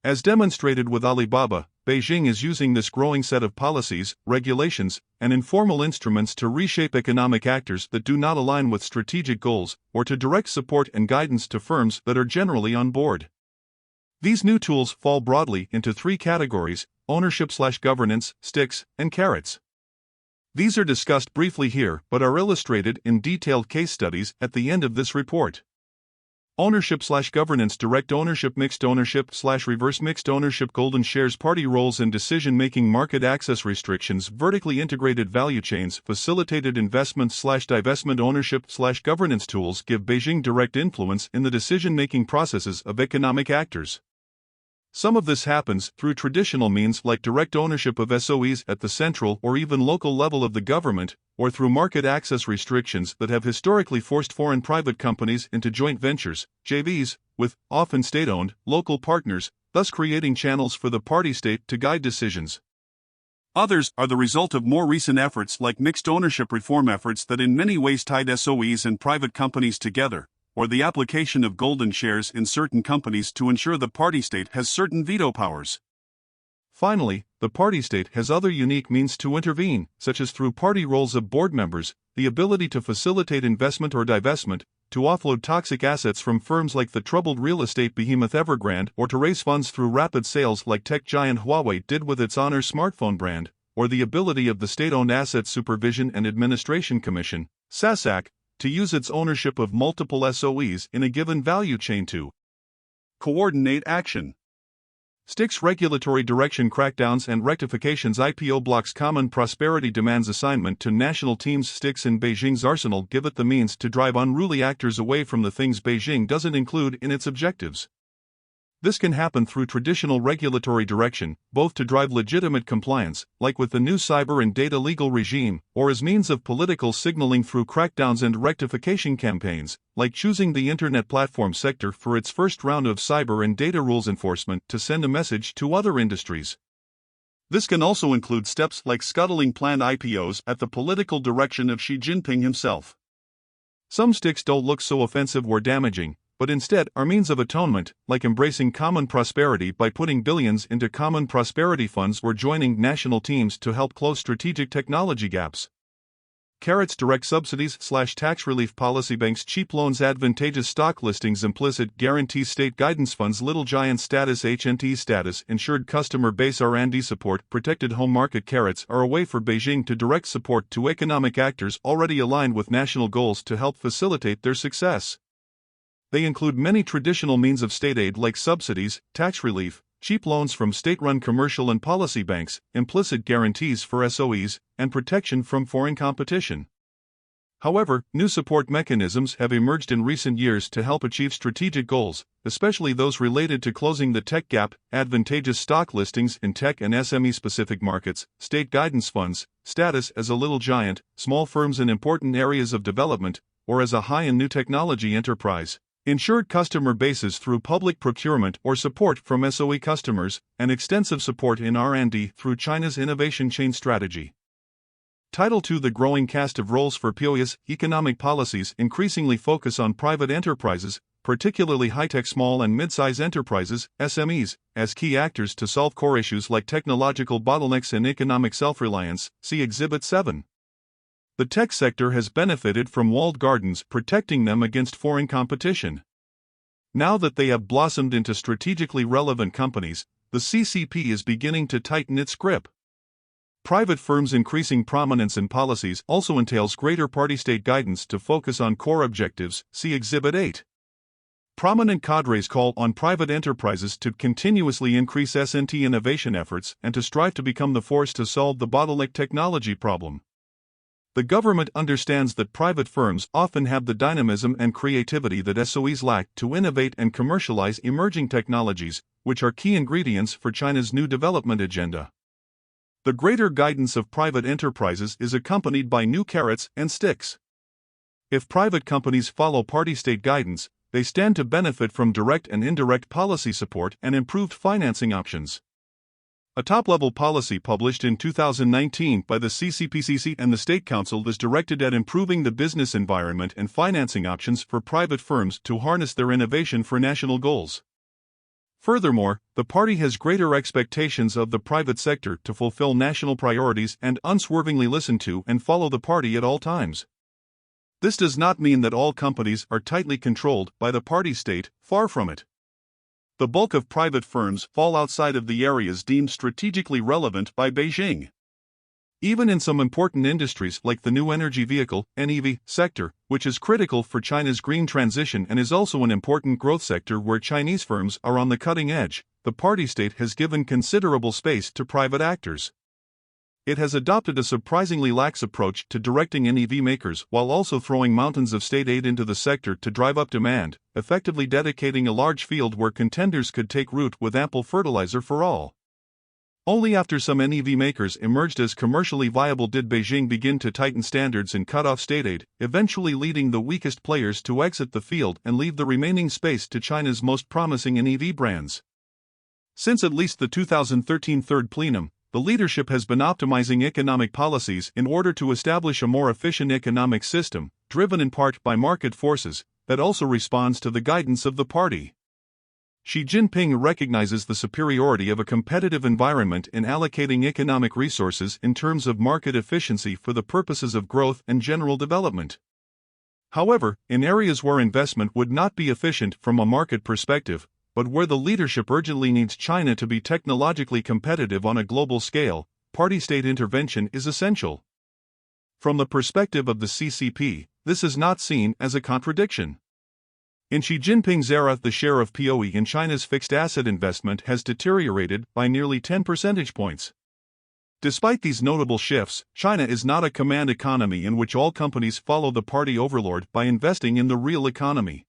As demonstrated with Alibaba, Beijing is using this growing set of policies, regulations, and informal instruments to reshape economic actors that do not align with strategic goals, or to direct support and guidance to firms that are generally on board. These new tools fall broadly into three categories: ownership/governance, sticks, and carrots. These are discussed briefly here but are illustrated in detailed case studies at the end of this report. Ownership/governance: direct ownership, mixed ownership/reverse mixed ownership, golden shares, party roles in decision-making, market access restrictions, vertically integrated value chains, facilitated investment/divestment. Ownership/governance tools give Beijing direct influence in the decision-making processes of economic actors. Some of this happens through traditional means like direct ownership of SOEs at the central or even local level of the government, or through market access restrictions that have historically forced foreign private companies into joint ventures, JVs, with, often state-owned, local partners, thus creating channels for the party state to guide decisions. Others are the result of more recent efforts like mixed ownership reform efforts that in many ways tied SOEs and private companies together, or the application of golden shares in certain companies to ensure the party state has certain veto powers. Finally, the party state has other unique means to intervene, such as through party roles of board members, the ability to facilitate investment or divestment, to offload toxic assets from firms like the troubled real estate behemoth Evergrande, or to raise funds through rapid sales like tech giant Huawei did with its Honor smartphone brand, or the ability of the State-Owned Asset Supervision and Administration Commission, SASAC, to use its ownership of multiple SOEs in a given value chain to coordinate action. Sticks: regulatory direction, crackdowns and rectifications. IPO blocks: common prosperity demands assignment to national teams. Sticks in Beijing's arsenal give it the means to drive unruly actors away from the things Beijing doesn't include in its objectives. This can happen through traditional regulatory direction, both to drive legitimate compliance, like with the new cyber and data legal regime, or as means of political signaling through crackdowns and rectification campaigns, like choosing the internet platform sector for its first round of cyber and data rules enforcement to send a message to other industries. This can also include steps like scuttling planned IPOs at the political direction of Xi Jinping himself. Some sticks don't look so offensive or damaging, but instead are means of atonement, like embracing common prosperity by putting billions into common prosperity funds or joining national teams to help close strategic technology gaps. Carrots: direct subsidies/tax relief policy, banks, cheap loans, advantageous stock listings, implicit guarantees, state guidance funds, little giant status, HNT status, insured customer base, R&D support, protected home market. Carrots are a way for Beijing to direct support to economic actors already aligned with national goals to help facilitate their success. They include many traditional means of state aid like subsidies, tax relief, cheap loans from state-run commercial and policy banks, implicit guarantees for SOEs, and protection from foreign competition. However, new support mechanisms have emerged in recent years to help achieve strategic goals, especially those related to closing the tech gap, advantageous stock listings in tech and SME-specific markets, state guidance funds, status as a little giant, small firms in important areas of development, or as a high and new technology enterprise. Insured customer bases through public procurement or support from SOE customers, and extensive support in R&D through China's innovation chain strategy. Title II: the growing cast of roles for POI's economic policies increasingly focus on private enterprises, particularly high-tech small and mid-size enterprises, SMEs, as key actors to solve core issues like technological bottlenecks and economic self-reliance. See Exhibit 7. The tech sector has benefited from walled gardens protecting them against foreign competition. Now that they have blossomed into strategically relevant companies, the CCP is beginning to tighten its grip. Private firms' increasing prominence in policies also entails greater party-state guidance to focus on core objectives. See Exhibit 8. Prominent cadres call on private enterprises to continuously increase S&T innovation efforts and to strive to become the force to solve the bottleneck technology problem. The government understands that private firms often have the dynamism and creativity that SOEs lack to innovate and commercialize emerging technologies, which are key ingredients for China's new development agenda. The greater guidance of private enterprises is accompanied by new carrots and sticks. If private companies follow party-state guidance, they stand to benefit from direct and indirect policy support and improved financing options. A top-level policy published in 2019 by the CCPCC and the State Council is directed at improving the business environment and financing options for private firms to harness their innovation for national goals. Furthermore, the party has greater expectations of the private sector to fulfill national priorities and unswervingly listen to and follow the party at all times. This does not mean that all companies are tightly controlled by the party state, far from it. The bulk of private firms fall outside of the areas deemed strategically relevant by Beijing. Even in some important industries like the new energy vehicle (NEV) sector, which is critical for China's green transition and is also an important growth sector where Chinese firms are on the cutting edge, the party state has given considerable space to private actors. It has adopted a surprisingly lax approach to directing NEV makers while also throwing mountains of state aid into the sector to drive up demand, effectively dedicating a large field where contenders could take root with ample fertilizer for all. Only after some NEV makers emerged as commercially viable did Beijing begin to tighten standards and cut off state aid, eventually leading the weakest players to exit the field and leave the remaining space to China's most promising NEV brands. Since at least the 2013 Third Plenum, the leadership has been optimizing economic policies in order to establish a more efficient economic system, driven in part by market forces, that also responds to the guidance of the party. Xi Jinping recognizes the superiority of a competitive environment in allocating economic resources in terms of market efficiency for the purposes of growth and general development. However, in areas where investment would not be efficient from a market perspective, but where the leadership urgently needs China to be technologically competitive on a global scale, party-state intervention is essential. From the perspective of the CCP, this is not seen as a contradiction. In Xi Jinping's era, the share of POE in China's fixed asset investment has deteriorated by nearly 10 percentage points. Despite these notable shifts, China is not a command economy in which all companies follow the party overlord by investing in the real economy.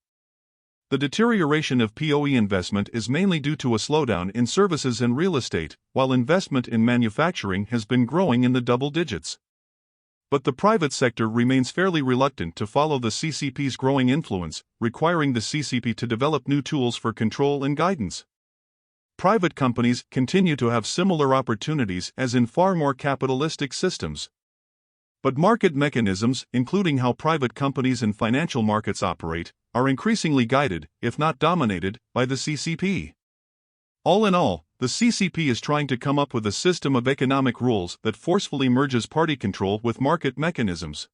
The deterioration of POE investment is mainly due to a slowdown in services and real estate, while investment in manufacturing has been growing in the double digits. But the private sector remains fairly reluctant to follow the CCP's growing influence, requiring the CCP to develop new tools for control and guidance. Private companies continue to have similar opportunities as in far more capitalistic systems. But market mechanisms, including how private companies and financial markets operate, are increasingly guided, if not dominated, by the CCP. All in all, the CCP is trying to come up with a system of economic rules that forcefully merges party control with market mechanisms.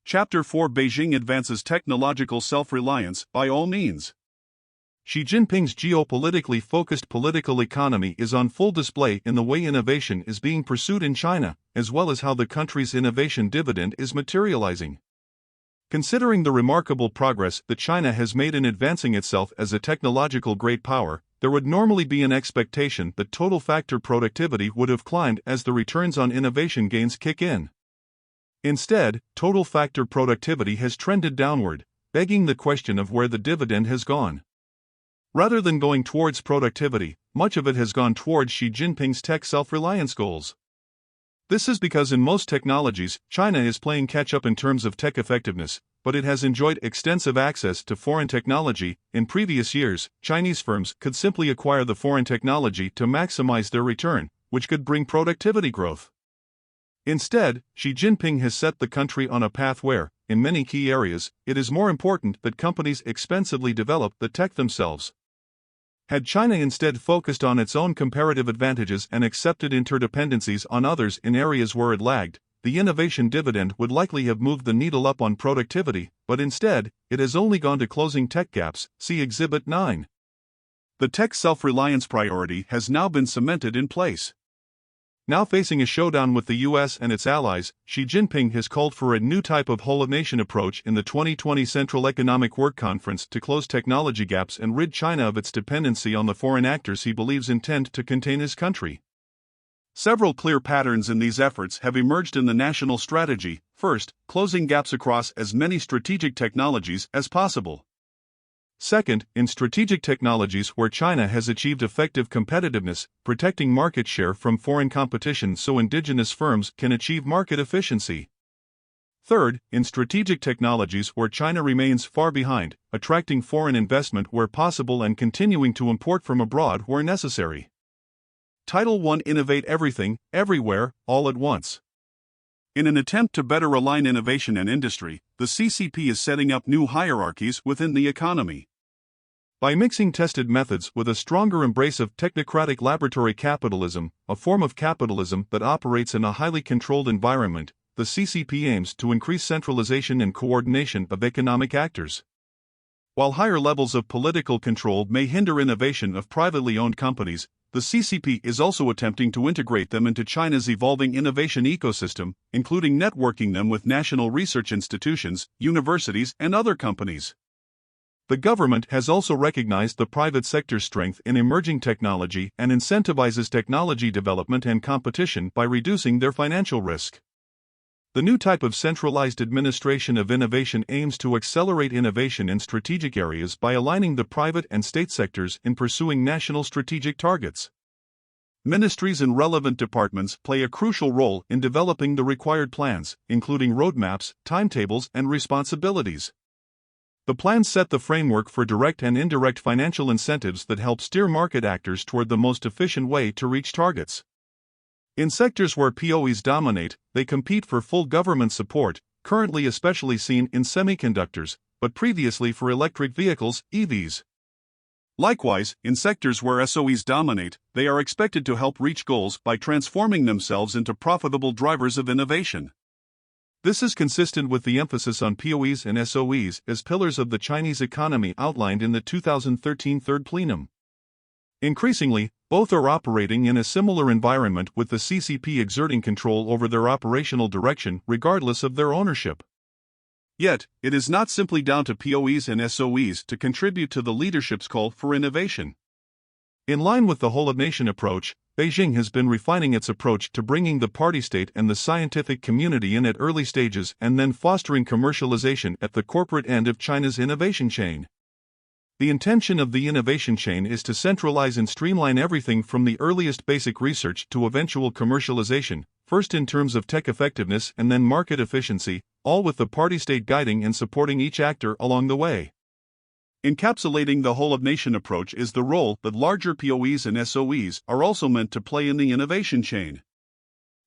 Chapter 4: Beijing advances technological self-reliance by all means. Xi Jinping's geopolitically focused political economy is on full display in the way innovation is being pursued in China, as well as how the country's innovation dividend is materializing. Considering the remarkable progress that China has made in advancing itself as a technological great power, there would normally be an expectation that total factor productivity would have climbed as the returns on innovation gains kick in. Instead, total factor productivity has trended downward, begging the question of where the dividend has gone. Rather than going towards productivity, much of it has gone towards Xi Jinping's tech self-reliance goals. This is because in most technologies, China is playing catch-up in terms of tech effectiveness, but it has enjoyed extensive access to foreign technology. In previous years, Chinese firms could simply acquire the foreign technology to maximize their return, which could bring productivity growth. Instead, Xi Jinping has set the country on a path where, in many key areas, it is more important that companies expensively develop the tech themselves. Had China instead focused on its own comparative advantages and accepted interdependencies on others in areas where it lagged, the innovation dividend would likely have moved the needle up on productivity, but instead, it has only gone to closing tech gaps, see Exhibit 9. The tech self-reliance priority has now been cemented in place. Now facing a showdown with the US and its allies, Xi Jinping has called for a new type of whole-of-nation approach in the 2020 Central Economic Work Conference to close technology gaps and rid China of its dependency on the foreign actors he believes intend to contain his country. Several clear patterns in these efforts have emerged in the national strategy. First, closing gaps across as many strategic technologies as possible. Second, in strategic technologies where China has achieved effective competitiveness, protecting market share from foreign competition so indigenous firms can achieve market efficiency. Third, in strategic technologies where China remains far behind, attracting foreign investment where possible and continuing to import from abroad where necessary. Title 1: Innovate Everything, Everywhere, All at Once. In an attempt to better align innovation and industry, the CCP is setting up new hierarchies within the economy. By mixing tested methods with a stronger embrace of technocratic laboratory capitalism, a form of capitalism that operates in a highly controlled environment, the CCP aims to increase centralization and coordination of economic actors. While higher levels of political control may hinder innovation of privately owned companies, the CCP is also attempting to integrate them into China's evolving innovation ecosystem, including networking them with national research institutions, universities, and other companies. The government has also recognized the private sector's strength in emerging technology and incentivizes technology development and competition by reducing their financial risk. The new type of centralized administration of innovation aims to accelerate innovation in strategic areas by aligning the private and state sectors in pursuing national strategic targets. Ministries and relevant departments play a crucial role in developing the required plans, including roadmaps, timetables, and responsibilities. The plans set the framework for direct and indirect financial incentives that help steer market actors toward the most efficient way to reach targets. In sectors where POEs dominate, they compete for full government support, currently especially seen in semiconductors, but previously for electric vehicles, EVs. Likewise, in sectors where SOEs dominate, they are expected to help reach goals by transforming themselves into profitable drivers of innovation. This is consistent with the emphasis on POEs and SOEs as pillars of the Chinese economy outlined in the 2013 Third Plenum. Increasingly, both are operating in a similar environment, with the CCP exerting control over their operational direction regardless of their ownership. Yet, it is not simply down to POEs and SOEs to contribute to the leadership's call for innovation. In line with the whole-of-nation approach, Beijing has been refining its approach to bringing the party state and the scientific community in at early stages and then fostering commercialization at the corporate end of China's innovation chain. The intention of the innovation chain is to centralize and streamline everything from the earliest basic research to eventual commercialization, first in terms of tech effectiveness and then market efficiency, all with the party state guiding and supporting each actor along the way. Encapsulating the whole-of-nation approach is the role that larger POEs and SOEs are also meant to play in the innovation chain.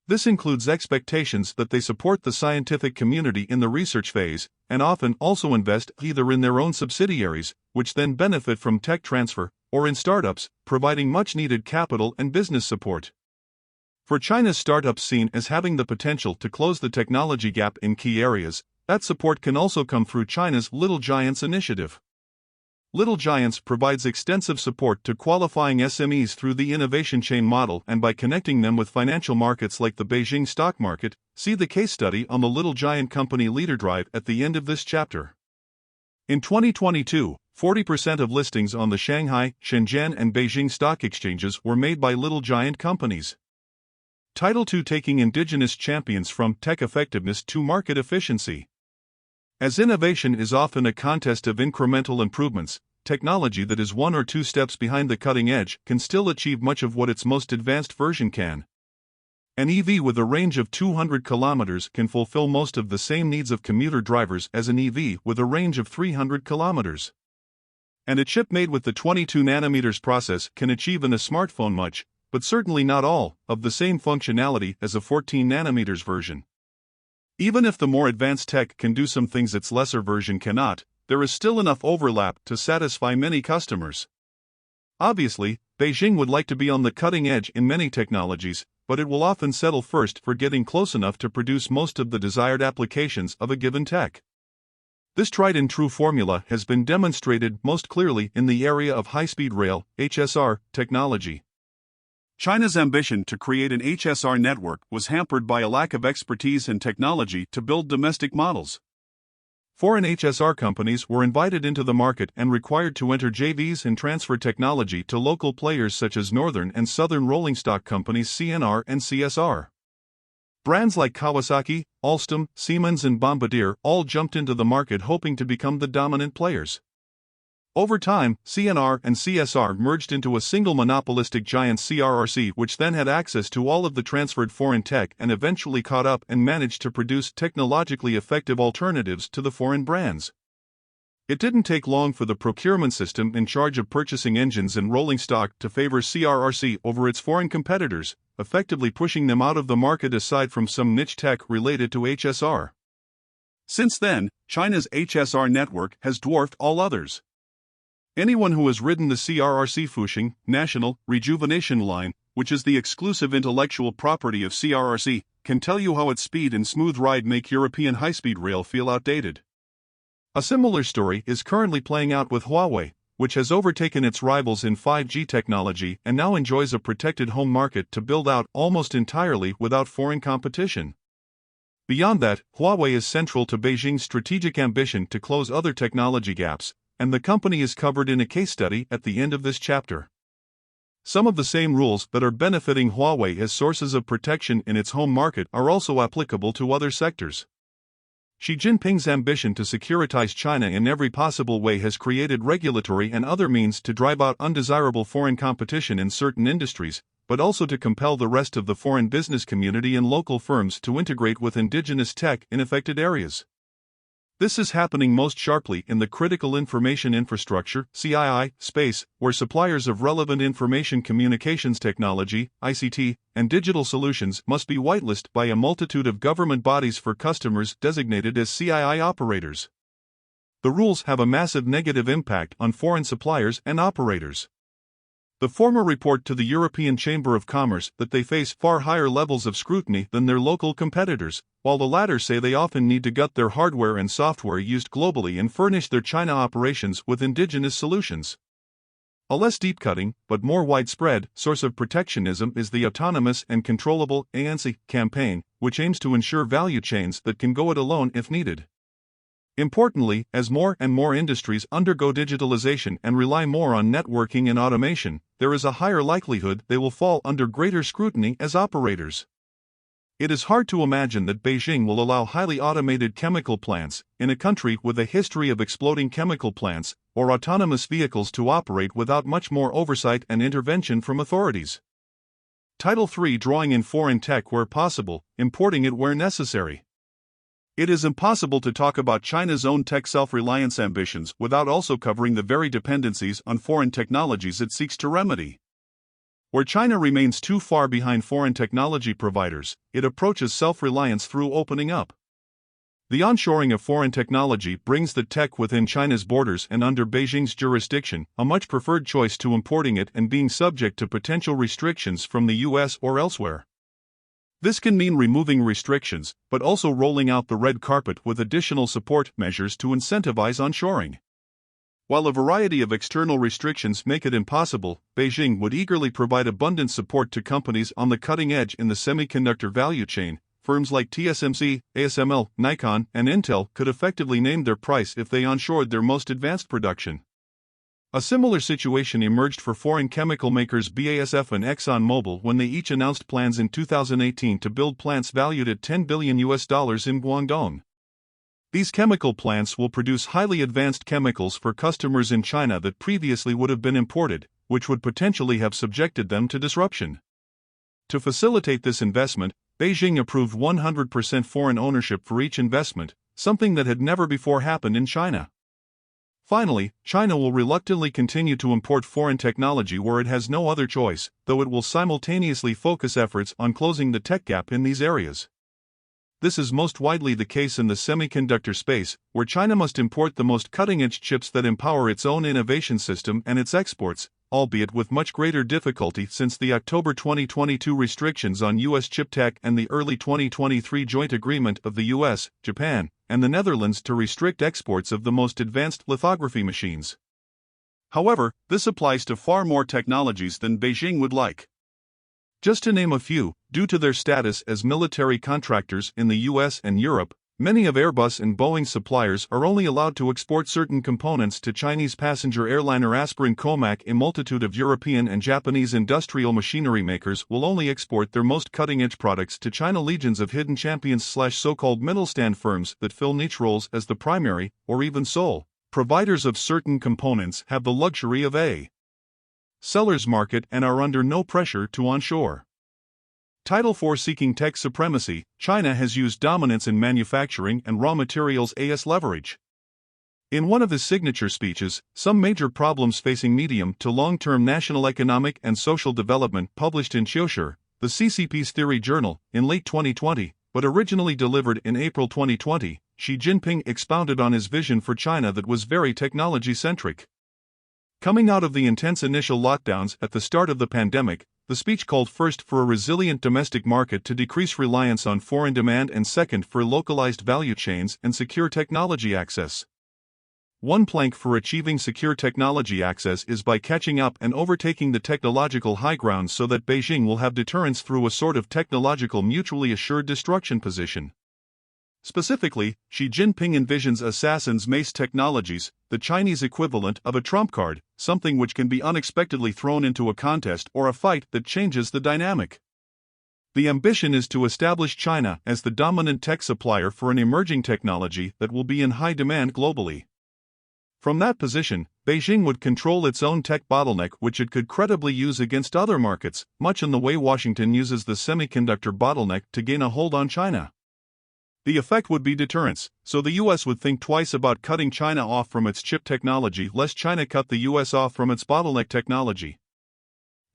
This includes expectations that they support the scientific community in the research phase, and often also invest either in their own subsidiaries, which then benefit from tech transfer, or in startups, providing much-needed capital and business support. For China's startups seen as having the potential to close the technology gap in key areas, that support can also come through China's Little Giants initiative. Little Giants provides extensive support to qualifying SMEs through the innovation chain model and by connecting them with financial markets like the Beijing stock market. See the case study on the Little Giant Company Leader Drive at the end of this chapter. In 2022, 40% of listings on the Shanghai, Shenzhen, and Beijing stock exchanges were made by Little Giant companies. Title 2: Taking indigenous champions from tech effectiveness to market efficiency. As innovation is often a contest of incremental improvements, technology that is one or two steps behind the cutting edge can still achieve much of what its most advanced version can. An EV with a range of 200 kilometers can fulfill most of the same needs of commuter drivers as an EV with a range of 300 kilometers. And a chip made with the 22 nanometers process can achieve in a smartphone much, but certainly not all, of the same functionality as a 14 nanometers version. Even if the more advanced tech can do some things its lesser version cannot, there is still enough overlap to satisfy many customers. Obviously, Beijing would like to be on the cutting edge in many technologies, but it will often settle first for getting close enough to produce most of the desired applications of a given tech. This tried-and-true formula has been demonstrated most clearly in the area of high-speed rail, HSR, technology. China's ambition to create an HSR network was hampered by a lack of expertise and technology to build domestic models. Foreign HSR companies were invited into the market and required to enter JVs and transfer technology to local players such as Northern and Southern rolling stock companies CNR and CSR. Brands like Kawasaki, Alstom, Siemens, and Bombardier all jumped into the market hoping to become the dominant players. Over time, CNR and CSR merged into a single monopolistic giant CRRC, which then had access to all of the transferred foreign tech and eventually caught up and managed to produce technologically effective alternatives to the foreign brands. It didn't take long for the procurement system in charge of purchasing engines and rolling stock to favor CRRC over its foreign competitors, effectively pushing them out of the market aside from some niche tech related to HSR. Since then, China's HSR network has dwarfed all others. Anyone who has ridden the CRRC Fuxing National Rejuvenation Line, which is the exclusive intellectual property of CRRC, can tell you how its speed and smooth ride make European high-speed rail feel outdated. A similar story is currently playing out with Huawei, which has overtaken its rivals in 5G technology and now enjoys a protected home market to build out almost entirely without foreign competition. Beyond that, Huawei is central to Beijing's strategic ambition to close other technology gaps, and the company is covered in a case study at the end of this chapter. Some of the same rules that are benefiting Huawei as sources of protection in its home market are also applicable to other sectors. Xi Jinping's ambition to securitize China in every possible way has created regulatory and other means to drive out undesirable foreign competition in certain industries, but also to compel the rest of the foreign business community and local firms to integrate with indigenous tech in affected areas. This is happening most sharply in the critical information infrastructure (CII) space, where suppliers of relevant information communications technology (ICT) and digital solutions must be whitelisted by a multitude of government bodies for customers designated as CII operators. The rules have a massive negative impact on foreign suppliers and operators. The former report to the European Chamber of Commerce that they face far higher levels of scrutiny than their local competitors, while the latter say they often need to gut their hardware and software used globally and furnish their China operations with indigenous solutions. A less deep-cutting, but more widespread, source of protectionism is the Autonomous and Controllable ANC campaign, which aims to ensure value chains that can go it alone if needed. Importantly, as more and more industries undergo digitalization and rely more on networking and automation, there is a higher likelihood they will fall under greater scrutiny as operators. It is hard to imagine that Beijing will allow highly automated chemical plants, in a country with a history of exploding chemical plants, or autonomous vehicles to operate without much more oversight and intervention from authorities. Title 3: Drawing in foreign tech where possible, importing it where necessary. It is impossible to talk about China's own tech self-reliance ambitions without also covering the very dependencies on foreign technologies it seeks to remedy. Where China remains too far behind foreign technology providers, it approaches self-reliance through opening up. The onshoring of foreign technology brings the tech within China's borders and under Beijing's jurisdiction, a much preferred choice to importing it and being subject to potential restrictions from the US or elsewhere. This can mean removing restrictions, but also rolling out the red carpet with additional support measures to incentivize onshoring. While a variety of external restrictions make it impossible, Beijing would eagerly provide abundant support to companies on the cutting edge in the semiconductor value chain. Firms like TSMC, ASML, Nikon, and Intel could effectively name their price if they onshored their most advanced production. A similar situation emerged for foreign chemical makers BASF and ExxonMobil when they each announced plans in 2018 to build plants valued at $10 billion in Guangdong. These chemical plants will produce highly advanced chemicals for customers in China that previously would have been imported, which would potentially have subjected them to disruption. To facilitate this investment, Beijing approved 100% foreign ownership for each investment, something that had never before happened in China. Finally, China will reluctantly continue to import foreign technology where it has no other choice, though it will simultaneously focus efforts on closing the tech gap in these areas. This is most widely the case in the semiconductor space, where China must import the most cutting-edge chips that empower its own innovation system and its exports, albeit with much greater difficulty since the October 2022 restrictions on U.S. chip tech and the early 2023 joint agreement of the U.S., Japan, and the Netherlands to restrict exports of the most advanced lithography machines. However, this applies to far more technologies than Beijing would like. Just to name a few, due to their status as military contractors in the US and Europe, many of Airbus and Boeing suppliers are only allowed to export certain components to Chinese passenger airliner Aspirin Comac. A multitude of European and Japanese industrial machinery makers will only export their most cutting-edge products to China. Legions of hidden champions / so-called middle-stand firms that fill niche roles as the primary, or even sole, providers of certain components have the luxury of a seller's market and are under no pressure to onshore. Title 4: Seeking tech supremacy. China has used dominance in manufacturing and raw materials as leverage. In one of his signature speeches, Some Major Problems Facing Medium to Long-Term National Economic and Social Development, published in Xiushi, the CCP's Theory Journal, in late 2020, but originally delivered in April 2020, Xi Jinping expounded on his vision for China that was very technology-centric. Coming out of the intense initial lockdowns at the start of the pandemic, the speech called first for a resilient domestic market to decrease reliance on foreign demand and second for localized value chains and secure technology access. One plank for achieving secure technology access is by catching up and overtaking the technological high ground so that Beijing will have deterrence through a sort of technological mutually assured destruction position. Specifically, Xi Jinping envisions Assassin's Mace Technologies, the Chinese equivalent of a trump card, something which can be unexpectedly thrown into a contest or a fight that changes the dynamic. The ambition is to establish China as the dominant tech supplier for an emerging technology that will be in high demand globally. From that position, Beijing would control its own tech bottleneck, which it could credibly use against other markets, much in the way Washington uses the semiconductor bottleneck to gain a hold on China. The effect would be deterrence, so the US would think twice about cutting China off from its chip technology lest China cut the US off from its bottleneck technology.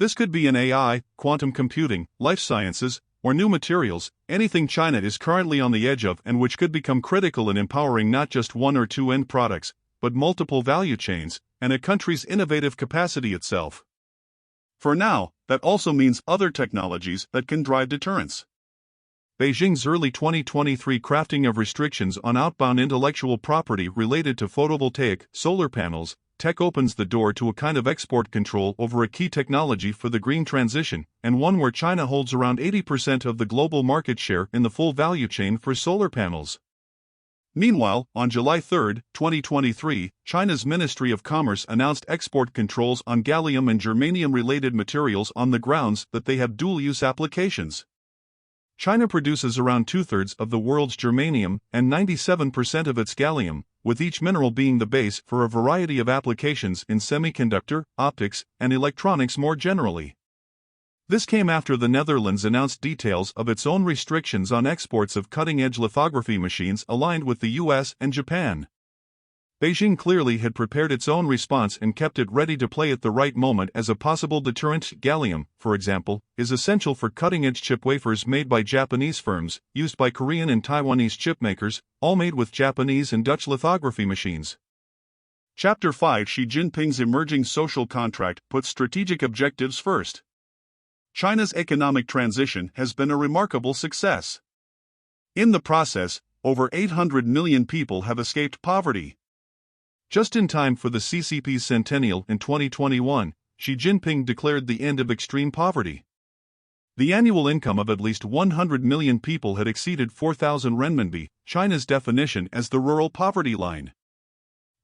This could be in AI, quantum computing, life sciences, or new materials, anything China is currently on the edge of and which could become critical in empowering not just one or two end products, but multiple value chains, and a country's innovative capacity itself. For now, that also means other technologies that can drive deterrence. Beijing's early 2023 crafting of restrictions on outbound intellectual property related to photovoltaic, solar panels, tech opens the door to a kind of export control over a key technology for the green transition, and one where China holds around 80% of the global market share in the full value chain for solar panels. Meanwhile, on July 3, 2023, China's Ministry of Commerce announced export controls on gallium and germanium-related materials on the grounds that they have dual-use applications. China produces around two-thirds of the world's germanium and 97% of its gallium, with each mineral being the base for a variety of applications in semiconductor, optics, and electronics more generally. This came after the Netherlands announced details of its own restrictions on exports of cutting-edge lithography machines aligned with the US and Japan. Beijing clearly had prepared its own response and kept it ready to play at the right moment as a possible deterrent. Gallium, for example, is essential for cutting-edge chip wafers made by Japanese firms, used by Korean and Taiwanese chipmakers, all made with Japanese and Dutch lithography machines. Chapter 5: Xi Jinping's Emerging Social Contract puts strategic objectives first. China's economic transition has been a remarkable success. In the process, over 800 million people have escaped poverty. Just in time for the CCP's centennial in 2021, Xi Jinping declared the end of extreme poverty. The annual income of at least 100 million people had exceeded 4,000 renminbi, China's definition as the rural poverty line.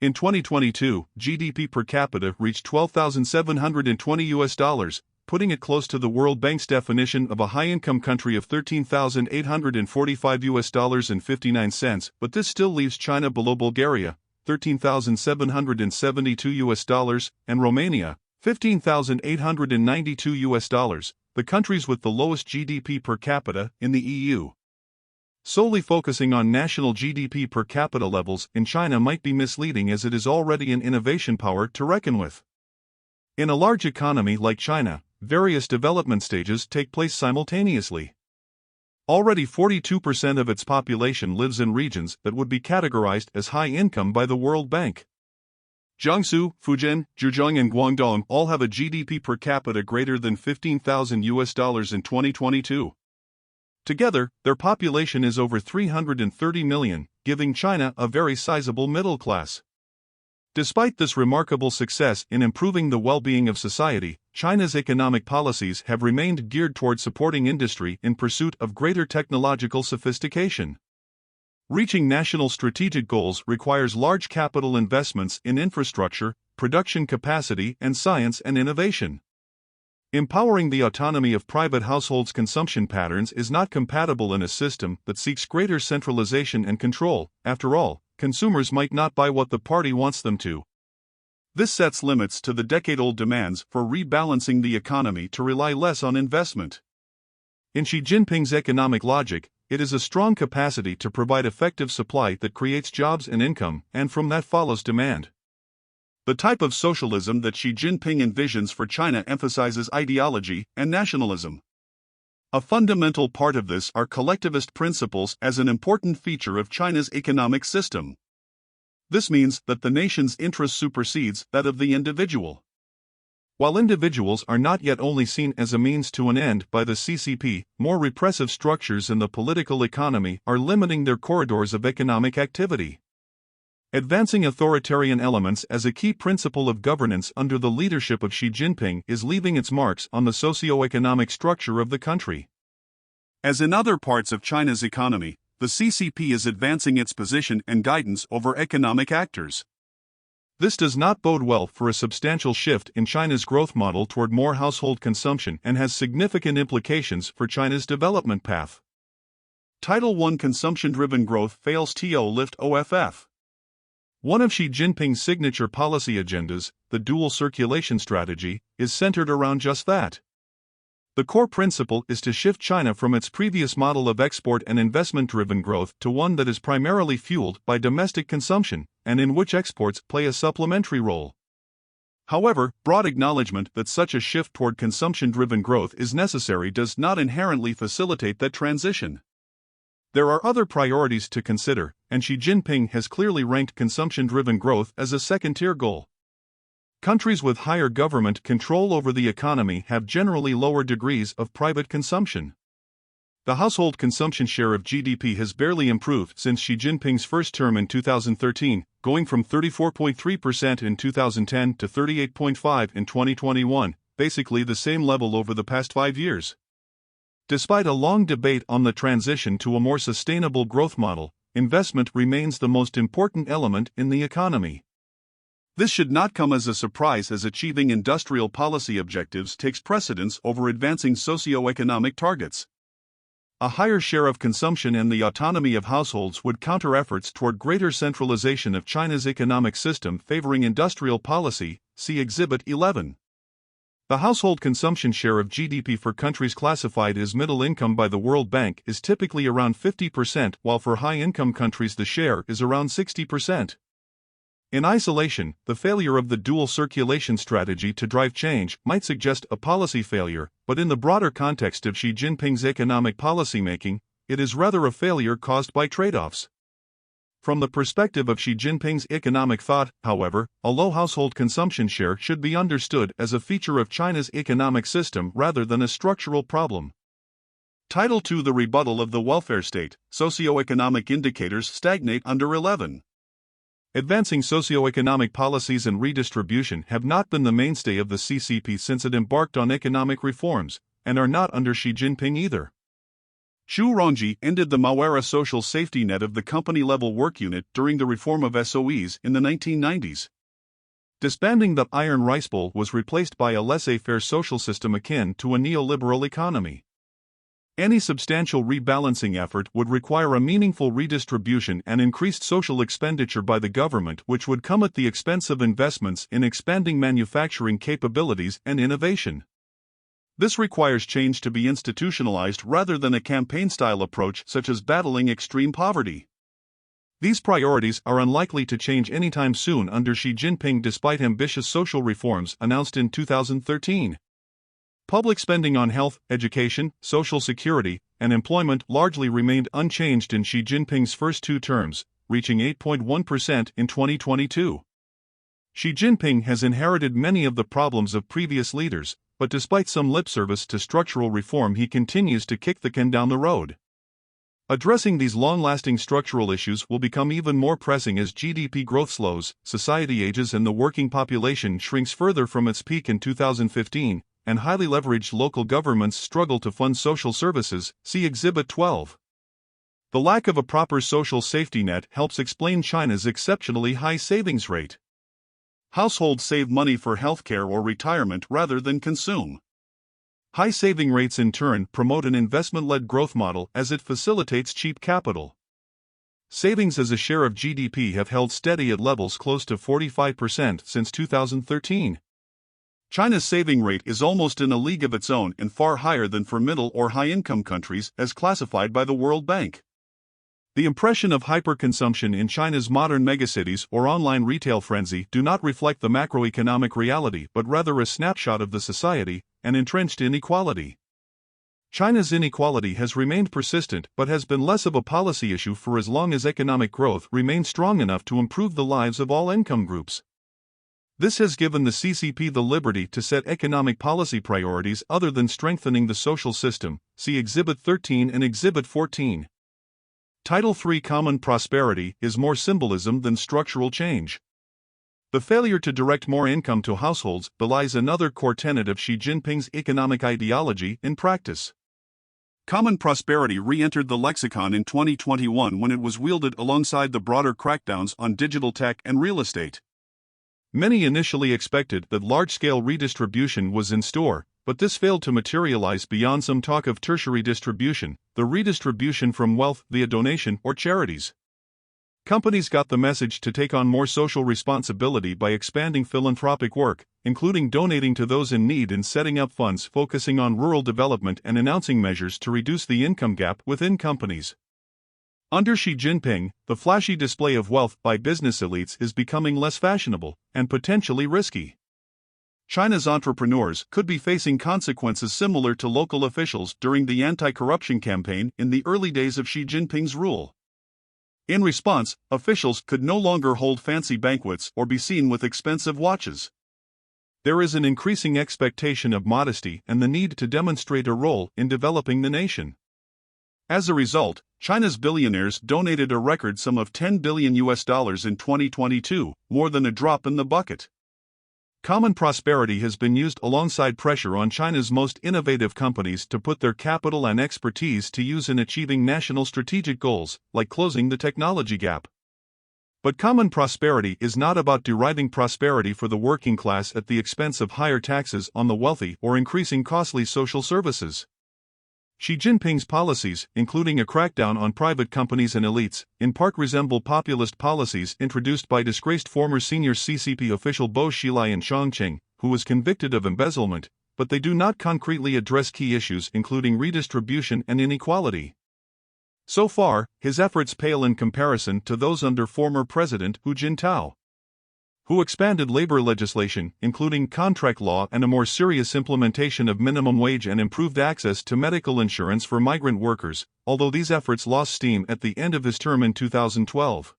In 2022, GDP per capita reached $12,720, putting it close to the World Bank's definition of a high-income country of $13,845.59, but this still leaves China below Bulgaria, $13,772, and Romania, $15,892, the countries with the lowest GDP per capita in the EU. Solely focusing on national GDP per capita levels in China might be misleading, as it is already an innovation power to reckon with. In a large economy like China, various development stages take place simultaneously. Already 42% of its population lives in regions that would be categorized as high income by the World Bank. Jiangsu, Fujian, Zhejiang, and Guangdong all have a GDP per capita greater than $15,000 in 2022. Together, their population is over 330 million, giving China a very sizable middle class. Despite this remarkable success in improving the well-being of society, China's economic policies have remained geared toward supporting industry in pursuit of greater technological sophistication. Reaching national strategic goals requires large capital investments in infrastructure, production capacity, and science and innovation. Empowering the autonomy of private households' consumption patterns is not compatible in a system that seeks greater centralization and control. After all, consumers might not buy what the party wants them to. This sets limits to the decade-old demands for rebalancing the economy to rely less on investment. In Xi Jinping's economic logic, it is a strong capacity to provide effective supply that creates jobs and income, and from that follows demand. The type of socialism that Xi Jinping envisions for China emphasizes ideology and nationalism. A fundamental part of this are collectivist principles as an important feature of China's economic system. This means that the nation's interest supersedes that of the individual. While individuals are not yet only seen as a means to an end by the CCP, more repressive structures in the political economy are limiting their corridors of economic activity. Advancing authoritarian elements as a key principle of governance under the leadership of Xi Jinping is leaving its marks on the socio-economic structure of the country. As in other parts of China's economy, the CCP is advancing its position and guidance over economic actors. This does not bode well for a substantial shift in China's growth model toward more household consumption and has significant implications for China's development path. Title I: Consumption-driven growth fails to lift OFF. One of Xi Jinping's signature policy agendas, the dual circulation strategy, is centered around just that. The core principle is to shift China from its previous model of export and investment-driven growth to one that is primarily fueled by domestic consumption, and in which exports play a supplementary role. However, broad acknowledgement that such a shift toward consumption-driven growth is necessary does not inherently facilitate that transition. There are other priorities to consider, and Xi Jinping has clearly ranked consumption-driven growth as a second-tier goal. Countries with higher government control over the economy have generally lower degrees of private consumption. The household consumption share of GDP has barely improved since Xi Jinping's first term in 2013, going from 34.3% in 2010 to 38.5% in 2021, basically the same level over the past 5 years. Despite a long debate on the transition to a more sustainable growth model, investment remains the most important element in the economy. This should not come as a surprise, as achieving industrial policy objectives takes precedence over advancing socio-economic targets. A higher share of consumption and the autonomy of households would counter efforts toward greater centralization of China's economic system favoring industrial policy, see Exhibit 11. The household consumption share of GDP for countries classified as middle income by the World Bank is typically around 50%, while for high-income countries the share is around 60%. In isolation, the failure of the dual circulation strategy to drive change might suggest a policy failure, but in the broader context of Xi Jinping's economic policymaking, it is rather a failure caused by trade-offs. From the perspective of Xi Jinping's economic thought, however, a low household consumption share should be understood as a feature of China's economic system rather than a structural problem. Title II: The rebuttal of the welfare state. Socioeconomic indicators stagnate under 11. Advancing socioeconomic policies and redistribution have not been the mainstay of the CCP since it embarked on economic reforms, and are not under Xi Jinping either. Xu Rongji ended the Mawara social safety net of the company-level work unit during the reform of SOEs in the 1990s. Disbanding the iron rice bowl was replaced by a laissez-faire social system akin to a neoliberal economy. Any substantial rebalancing effort would require a meaningful redistribution and increased social expenditure by the government, which would come at the expense of investments in expanding manufacturing capabilities and innovation. This requires change to be institutionalized rather than a campaign-style approach such as battling extreme poverty. These priorities are unlikely to change anytime soon under Xi Jinping despite ambitious social reforms announced in 2013. Public spending on health, education, social security, and employment largely remained unchanged in Xi Jinping's first 2 terms, reaching 8.1% in 2022. Xi Jinping has inherited many of the problems of previous leaders, but despite some lip service to structural reform, he continues to kick the can down the road. Addressing these long-lasting structural issues will become even more pressing as GDP growth slows, society ages, and the working population shrinks further from its peak in 2015. And highly leveraged local governments struggle to fund social services, see Exhibit 12. The lack of a proper social safety net helps explain China's exceptionally high savings rate. Households save money for healthcare or retirement rather than consume. High saving rates in turn promote an investment-led growth model as it facilitates cheap capital. Savings as a share of GDP have held steady at levels close to 45% since 2013. China's saving rate is almost in a league of its own and far higher than for middle or high-income countries as classified by the World Bank. The impression of hyperconsumption in China's modern megacities or online retail frenzy do not reflect the macroeconomic reality but rather a snapshot of the society and entrenched inequality. China's inequality has remained persistent but has been less of a policy issue for as long as economic growth remains strong enough to improve the lives of all income groups. This has given the CCP the liberty to set economic policy priorities other than strengthening the social system, see Exhibit 13 and Exhibit 14. Title III Common Prosperity is more symbolism than structural change. The failure to direct more income to households belies another core tenet of Xi Jinping's economic ideology in practice. Common prosperity re-entered the lexicon in 2021 when it was wielded alongside the broader crackdowns on digital tech and real estate. Many initially expected that large-scale redistribution was in store, but this failed to materialize beyond some talk of tertiary distribution, the redistribution from wealth via donation or charities. Companies got the message to take on more social responsibility by expanding philanthropic work, including donating to those in need and setting up funds focusing on rural development and announcing measures to reduce the income gap within companies. Under Xi Jinping, the flashy display of wealth by business elites is becoming less fashionable and potentially risky. China's entrepreneurs could be facing consequences similar to local officials during the anti-corruption campaign in the early days of Xi Jinping's rule. In response, officials could no longer hold fancy banquets or be seen with expensive watches. There is an increasing expectation of modesty and the need to demonstrate a role in developing the nation. As a result, China's billionaires donated a record sum of $10 billion in 2022, more than a drop in the bucket. Common prosperity has been used alongside pressure on China's most innovative companies to put their capital and expertise to use in achieving national strategic goals, like closing the technology gap. But common prosperity is not about deriving prosperity for the working class at the expense of higher taxes on the wealthy or increasing costly social services. Xi Jinping's policies, including a crackdown on private companies and elites, in part resemble populist policies introduced by disgraced former senior CCP official Bo Xilai in Chongqing, who was convicted of embezzlement, but they do not concretely address key issues including redistribution and inequality. So far, his efforts pale in comparison to those under former President Hu Jintao, who expanded labor legislation, including contract law and a more serious implementation of minimum wage and improved access to medical insurance for migrant workers, although these efforts lost steam at the end of his term in 2012.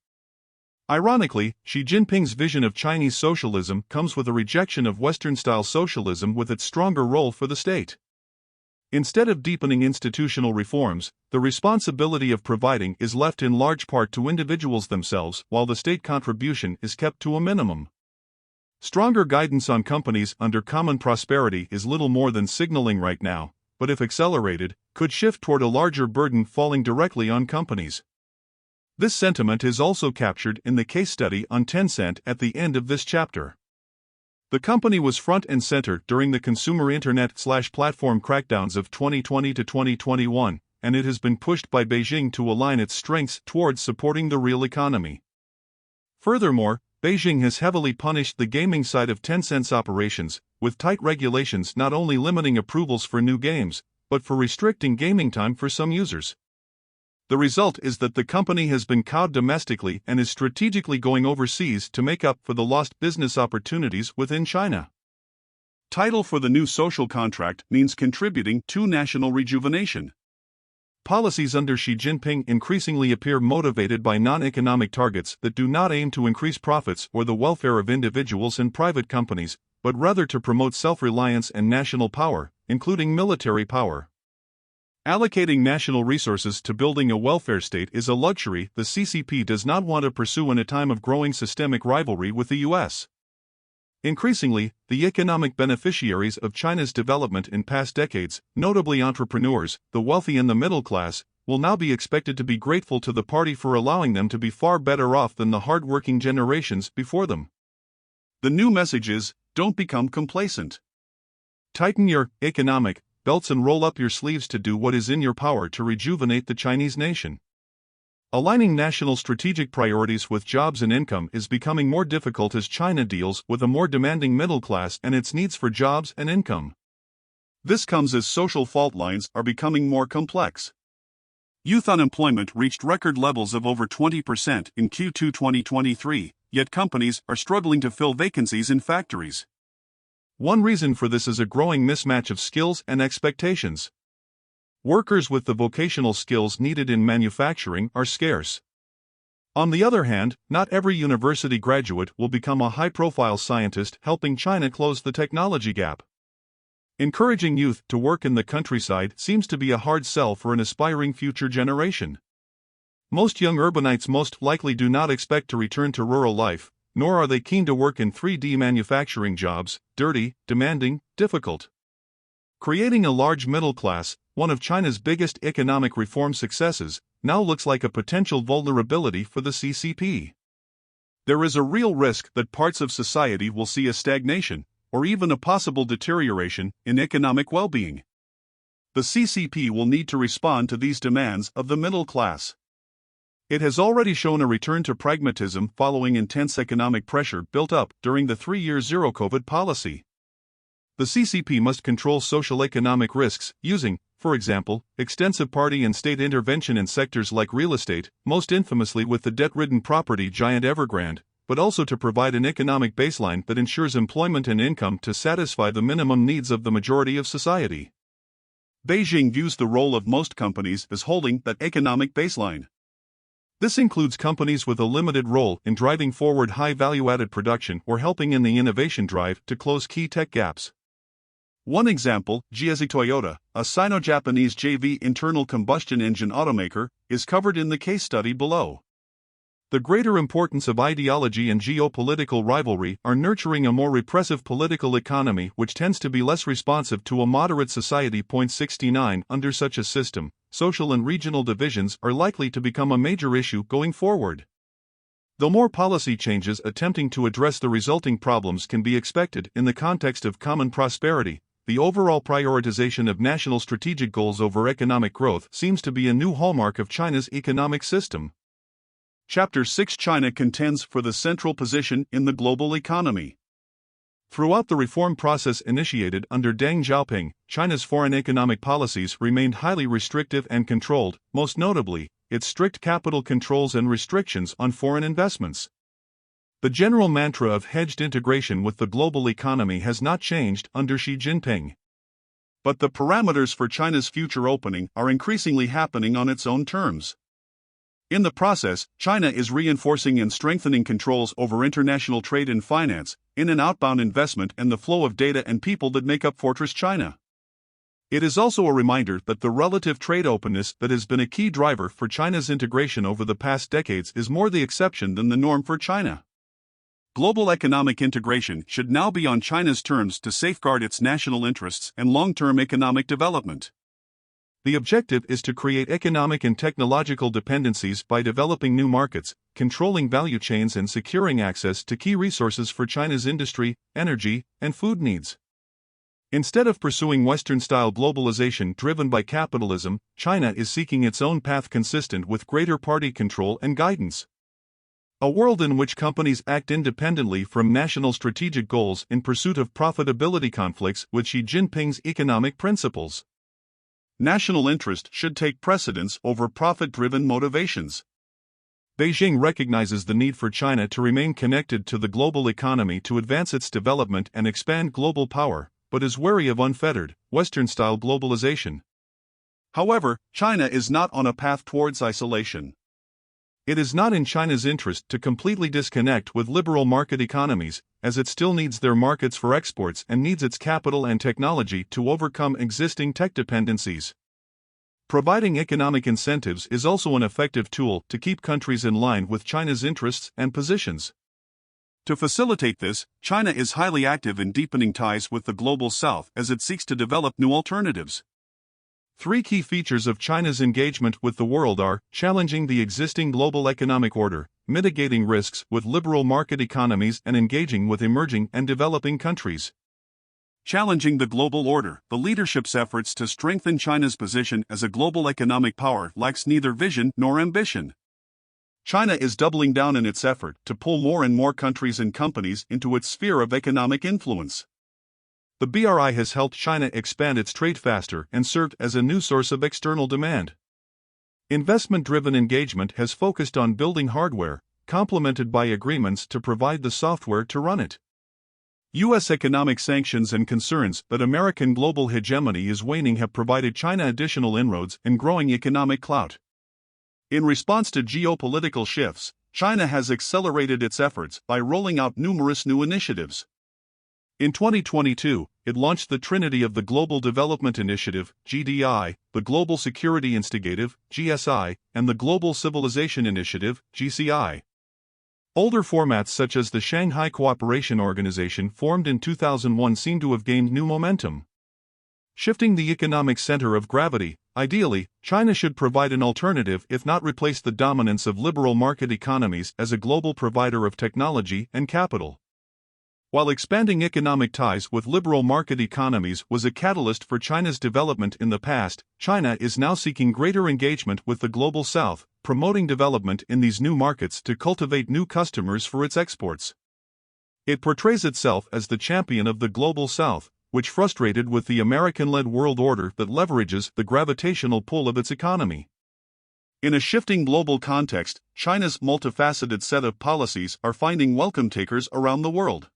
Ironically, Xi Jinping's vision of Chinese socialism comes with a rejection of Western-style socialism with its stronger role for the state. Instead of deepening institutional reforms, the responsibility of providing is left in large part to individuals themselves while the state contribution is kept to a minimum. Stronger guidance on companies under common prosperity is little more than signaling right now, but if accelerated, could shift toward a larger burden falling directly on companies. This sentiment is also captured in the case study on Tencent at the end of this chapter. The company was front and center during the consumer internet/platform crackdowns of 2020 to 2021, and it has been pushed by Beijing to align its strengths towards supporting the real economy. Furthermore, Beijing has heavily punished the gaming side of Tencent's operations, with tight regulations not only limiting approvals for new games, but for restricting gaming time for some users. The result is that the company has been cowed domestically and is strategically going overseas to make up for the lost business opportunities within China. Title for the new social contract means contributing to national rejuvenation. Policies under Xi Jinping increasingly appear motivated by non-economic targets that do not aim to increase profits or the welfare of individuals and private companies, but rather to promote self-reliance and national power, including military power. Allocating national resources to building a welfare state is a luxury the CCP does not want to pursue in a time of growing systemic rivalry with the US. Increasingly, the economic beneficiaries of China's development in past decades, notably entrepreneurs, the wealthy and the middle class, will now be expected to be grateful to the party for allowing them to be far better off than the hard-working generations before them. The new message is, don't become complacent. Tighten your economic belts and roll up your sleeves to do what is in your power to rejuvenate the Chinese nation. Aligning national strategic priorities with jobs and income is becoming more difficult as China deals with a more demanding middle class and its needs for jobs and income. This comes as social fault lines are becoming more complex. Youth unemployment reached record levels of over 20% in Q2 2023, yet companies are struggling to fill vacancies in factories. One reason for this is a growing mismatch of skills and expectations. Workers with the vocational skills needed in manufacturing are scarce. On the other hand, not every university graduate will become a high-profile scientist, helping China close the technology gap. Encouraging youth to work in the countryside seems to be a hard sell for an aspiring future generation. Most young urbanites most likely do not expect to return to rural life, nor are they keen to work in 3D manufacturing jobs, dirty, demanding, difficult. Creating a large middle class, one of China's biggest economic reform successes, now looks like a potential vulnerability for the CCP. There is a real risk that parts of society will see a stagnation, or even a possible deterioration, in economic well-being. The CCP will need to respond to these demands of the middle class. It has already shown a return to pragmatism following intense economic pressure built up during the 3-year zero-COVID policy. The CCP must control social economic risks using, for example, extensive party and state intervention in sectors like real estate, most infamously with the debt-ridden property giant Evergrande, but also to provide an economic baseline that ensures employment and income to satisfy the minimum needs of the majority of society. Beijing views the role of most companies as holding that economic baseline. This includes companies with a limited role in driving forward high value-added production or helping in the innovation drive to close key tech gaps. One example, GSE Toyota, a Sino-Japanese JV internal combustion engine automaker, is covered in the case study below. The greater importance of ideology and geopolitical rivalry are nurturing a more repressive political economy which tends to be less responsive to a moderate society. 69 Under such a system, social and regional divisions are likely to become a major issue going forward. Though more policy changes attempting to address the resulting problems can be expected in the context of common prosperity, the overall prioritization of national strategic goals over economic growth seems to be a new hallmark of China's economic system. Chapter 6 China contends for the central position in the global economy. Throughout the reform process initiated under Deng Xiaoping, China's foreign economic policies remained highly restrictive and controlled, most notably, its strict capital controls and restrictions on foreign investments. The general mantra of hedged integration with the global economy has not changed under Xi Jinping. But the parameters for China's future opening are increasingly happening on its own terms. In the process, China is reinforcing and strengthening controls over international trade and finance, in and outbound investment and the flow of data and people that make up Fortress China. It is also a reminder that the relative trade openness that has been a key driver for China's integration over the past decades is more the exception than the norm for China. Global economic integration should now be on China's terms to safeguard its national interests and long-term economic development. The objective is to create economic and technological dependencies by developing new markets, controlling value chains and securing access to key resources for China's industry, energy, and food needs. Instead of pursuing Western-style globalization driven by capitalism, China is seeking its own path consistent with greater party control and guidance. A world in which companies act independently from national strategic goals in pursuit of profitability conflicts with Xi Jinping's economic principles. National interest should take precedence over profit-driven motivations. Beijing recognizes the need for China to remain connected to the global economy to advance its development and expand global power, but is wary of unfettered, Western-style globalization. However, China is not on a path towards isolation. It is not in China's interest to completely disconnect with liberal market economies, as it still needs their markets for exports and needs its capital and technology to overcome existing tech dependencies. Providing economic incentives is also an effective tool to keep countries in line with China's interests and positions. To facilitate this, China is highly active in deepening ties with the global south as it seeks to develop new alternatives. Three key features of China's engagement with the world are challenging the existing global economic order, mitigating risks with liberal market economies, and engaging with emerging and developing countries. Challenging the global order, the leadership's efforts to strengthen China's position as a global economic power lacks neither vision nor ambition. China is doubling down in its effort to pull more and more countries and companies into its sphere of economic influence. The BRI has helped China expand its trade faster and served as a new source of external demand. Investment-driven engagement has focused on building hardware, complemented by agreements to provide the software to run it. U.S. economic sanctions and concerns that American global hegemony is waning have provided China additional inroads and growing economic clout. In response to geopolitical shifts, China has accelerated its efforts by rolling out numerous new initiatives. In 2022, it launched the trinity of the Global Development Initiative, GDI, the Global Security Instigative, GSI, and the Global Civilization Initiative, GCI. Older formats such as the Shanghai Cooperation Organization formed in 2001 seem to have gained new momentum. Shifting the economic center of gravity, ideally, China should provide an alternative if not replace the dominance of liberal market economies as a global provider of technology and capital. While expanding economic ties with liberal market economies was a catalyst for China's development in the past, China is now seeking greater engagement with the global south, promoting development in these new markets to cultivate new customers for its exports. It portrays itself as the champion of the global south, which frustrated with the American-led world order that leverages the gravitational pull of its economy. In a shifting global context, China's multifaceted set of policies are finding welcome takers around the world.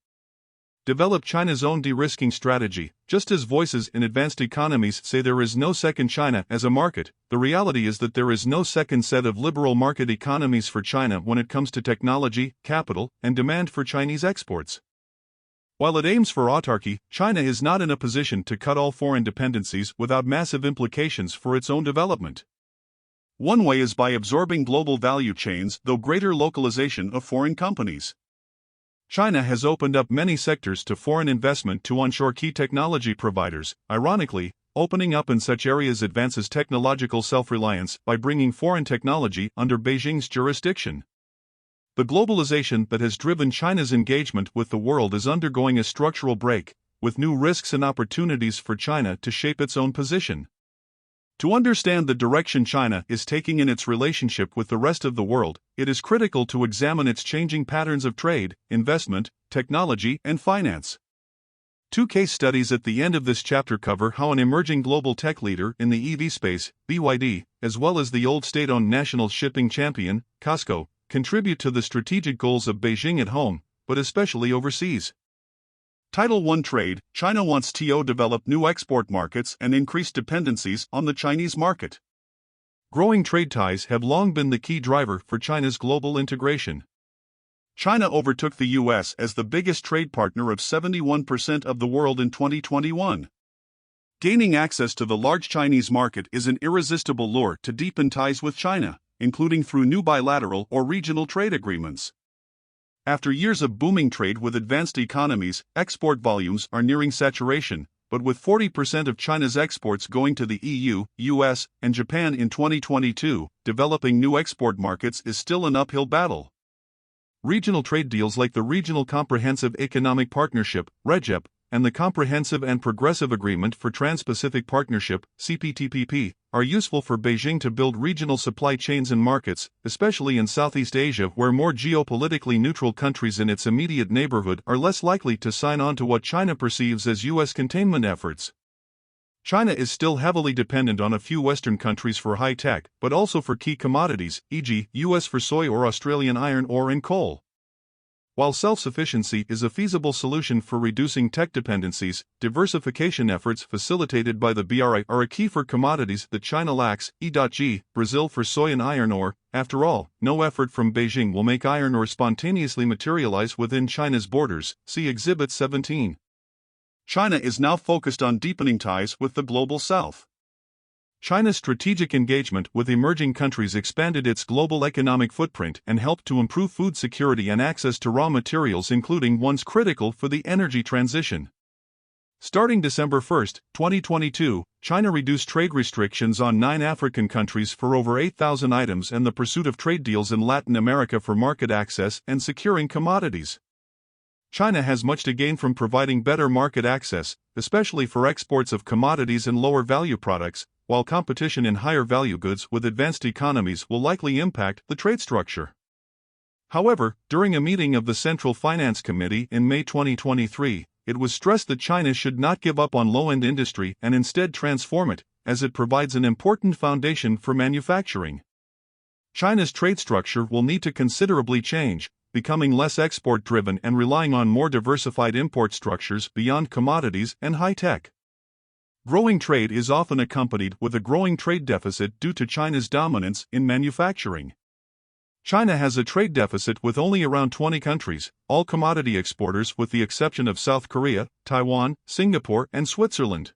Develop China's own de-risking strategy. Just as voices in advanced economies say there is no second China as a market, the reality is that there is no second set of liberal market economies for China when it comes to technology, capital, and demand for Chinese exports. While it aims for autarky, China is not in a position to cut all foreign dependencies without massive implications for its own development. One way is by absorbing global value chains through greater localization of foreign companies. China has opened up many sectors to foreign investment to onshore key technology providers. Ironically, opening up in such areas advances technological self-reliance by bringing foreign technology under Beijing's jurisdiction. The globalization that has driven China's engagement with the world is undergoing a structural break, with new risks and opportunities for China to shape its own position. To understand the direction China is taking in its relationship with the rest of the world, it is critical to examine its changing patterns of trade, investment, technology, and finance. Two case studies at the end of this chapter cover how an emerging global tech leader in the EV space, BYD, as well as the old state-owned national shipping champion, COSCO, contribute to the strategic goals of Beijing at home, but especially overseas. Title I Trade. China wants to develop new export markets and increase dependencies on the Chinese market. Growing trade ties have long been the key driver for China's global integration. China overtook the U.S. as the biggest trade partner of 71% of the world in 2021. Gaining access to the large Chinese market is an irresistible lure to deepen ties with China, including through new bilateral or regional trade agreements. After years of booming trade with advanced economies, export volumes are nearing saturation, but with 40% of China's exports going to the EU, US, and Japan in 2022, developing new export markets is still an uphill battle. Regional trade deals like the Regional Comprehensive Economic Partnership, RCEP, and the Comprehensive and Progressive Agreement for Trans-Pacific Partnership, CPTPP, are useful for Beijing to build regional supply chains and markets, especially in Southeast Asia where more geopolitically neutral countries in its immediate neighborhood are less likely to sign on to what China perceives as U.S. containment efforts. China is still heavily dependent on a few Western countries for high tech, but also for key commodities, e.g., US for soy or Australian iron ore and coal. While self-sufficiency is a feasible solution for reducing tech dependencies, diversification efforts facilitated by the BRI are a key for commodities that China lacks, e.g., Brazil for soy and iron ore. After all, no effort from Beijing will make iron ore spontaneously materialize within China's borders, see Exhibit 17. China is now focused on deepening ties with the global south. China's strategic engagement with emerging countries expanded its global economic footprint and helped to improve food security and access to raw materials, including ones critical for the energy transition. Starting December 1, 2022, China reduced trade restrictions on 9 African countries for over 8,000 items and the pursuit of trade deals in Latin America for market access and securing commodities. China has much to gain from providing better market access, especially for exports of commodities and lower value products, while competition in higher value goods with advanced economies will likely impact the trade structure. However, during a meeting of the Central Finance Committee in May 2023, it was stressed that China should not give up on low-end industry and instead transform it, as it provides an important foundation for manufacturing. China's trade structure will need to considerably change, becoming less export-driven and relying on more diversified import structures beyond commodities and high-tech. Growing trade is often accompanied with a growing trade deficit due to China's dominance in manufacturing. China has a trade deficit with only around 20 countries, all commodity exporters with the exception of South Korea, Taiwan, Singapore, and Switzerland.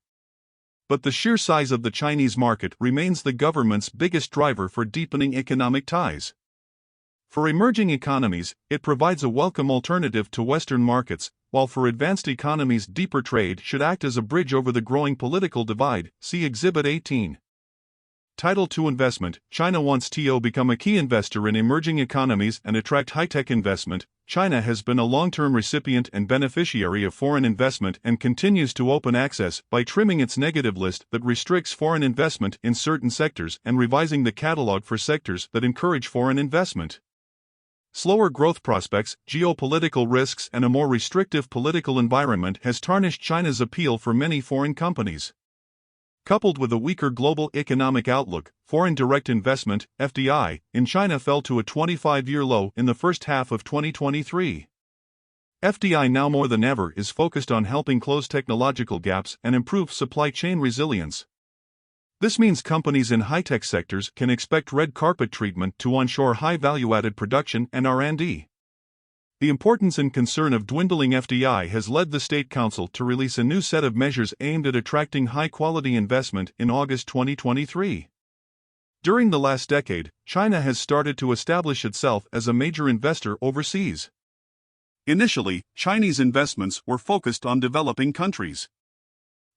But the sheer size of the Chinese market remains the government's biggest driver for deepening economic ties. For emerging economies, it provides a welcome alternative to Western markets, while for advanced economies, deeper trade should act as a bridge over the growing political divide. See Exhibit 18. Title II Investment. China wants to become a key investor in emerging economies and attract high-tech investment. China has been a long-term recipient and beneficiary of foreign investment and continues to open access by trimming its negative list that restricts foreign investment in certain sectors and revising the catalog for sectors that encourage foreign investment. Slower growth prospects, geopolitical risks, and a more restrictive political environment has tarnished China's appeal for many foreign companies. Coupled with a weaker global economic outlook, foreign direct investment, FDI, in China fell to a 25-year low in the first half of 2023. FDI now more than ever is focused on helping close technological gaps and improve supply chain resilience. This means companies in high-tech sectors can expect red carpet treatment to onshore high value-added production and R&D. The importance and concern of dwindling FDI has led the State Council to release a new set of measures aimed at attracting high-quality investment in August 2023. During the last decade, China has started to establish itself as a major investor overseas. Initially, Chinese investments were focused on developing countries.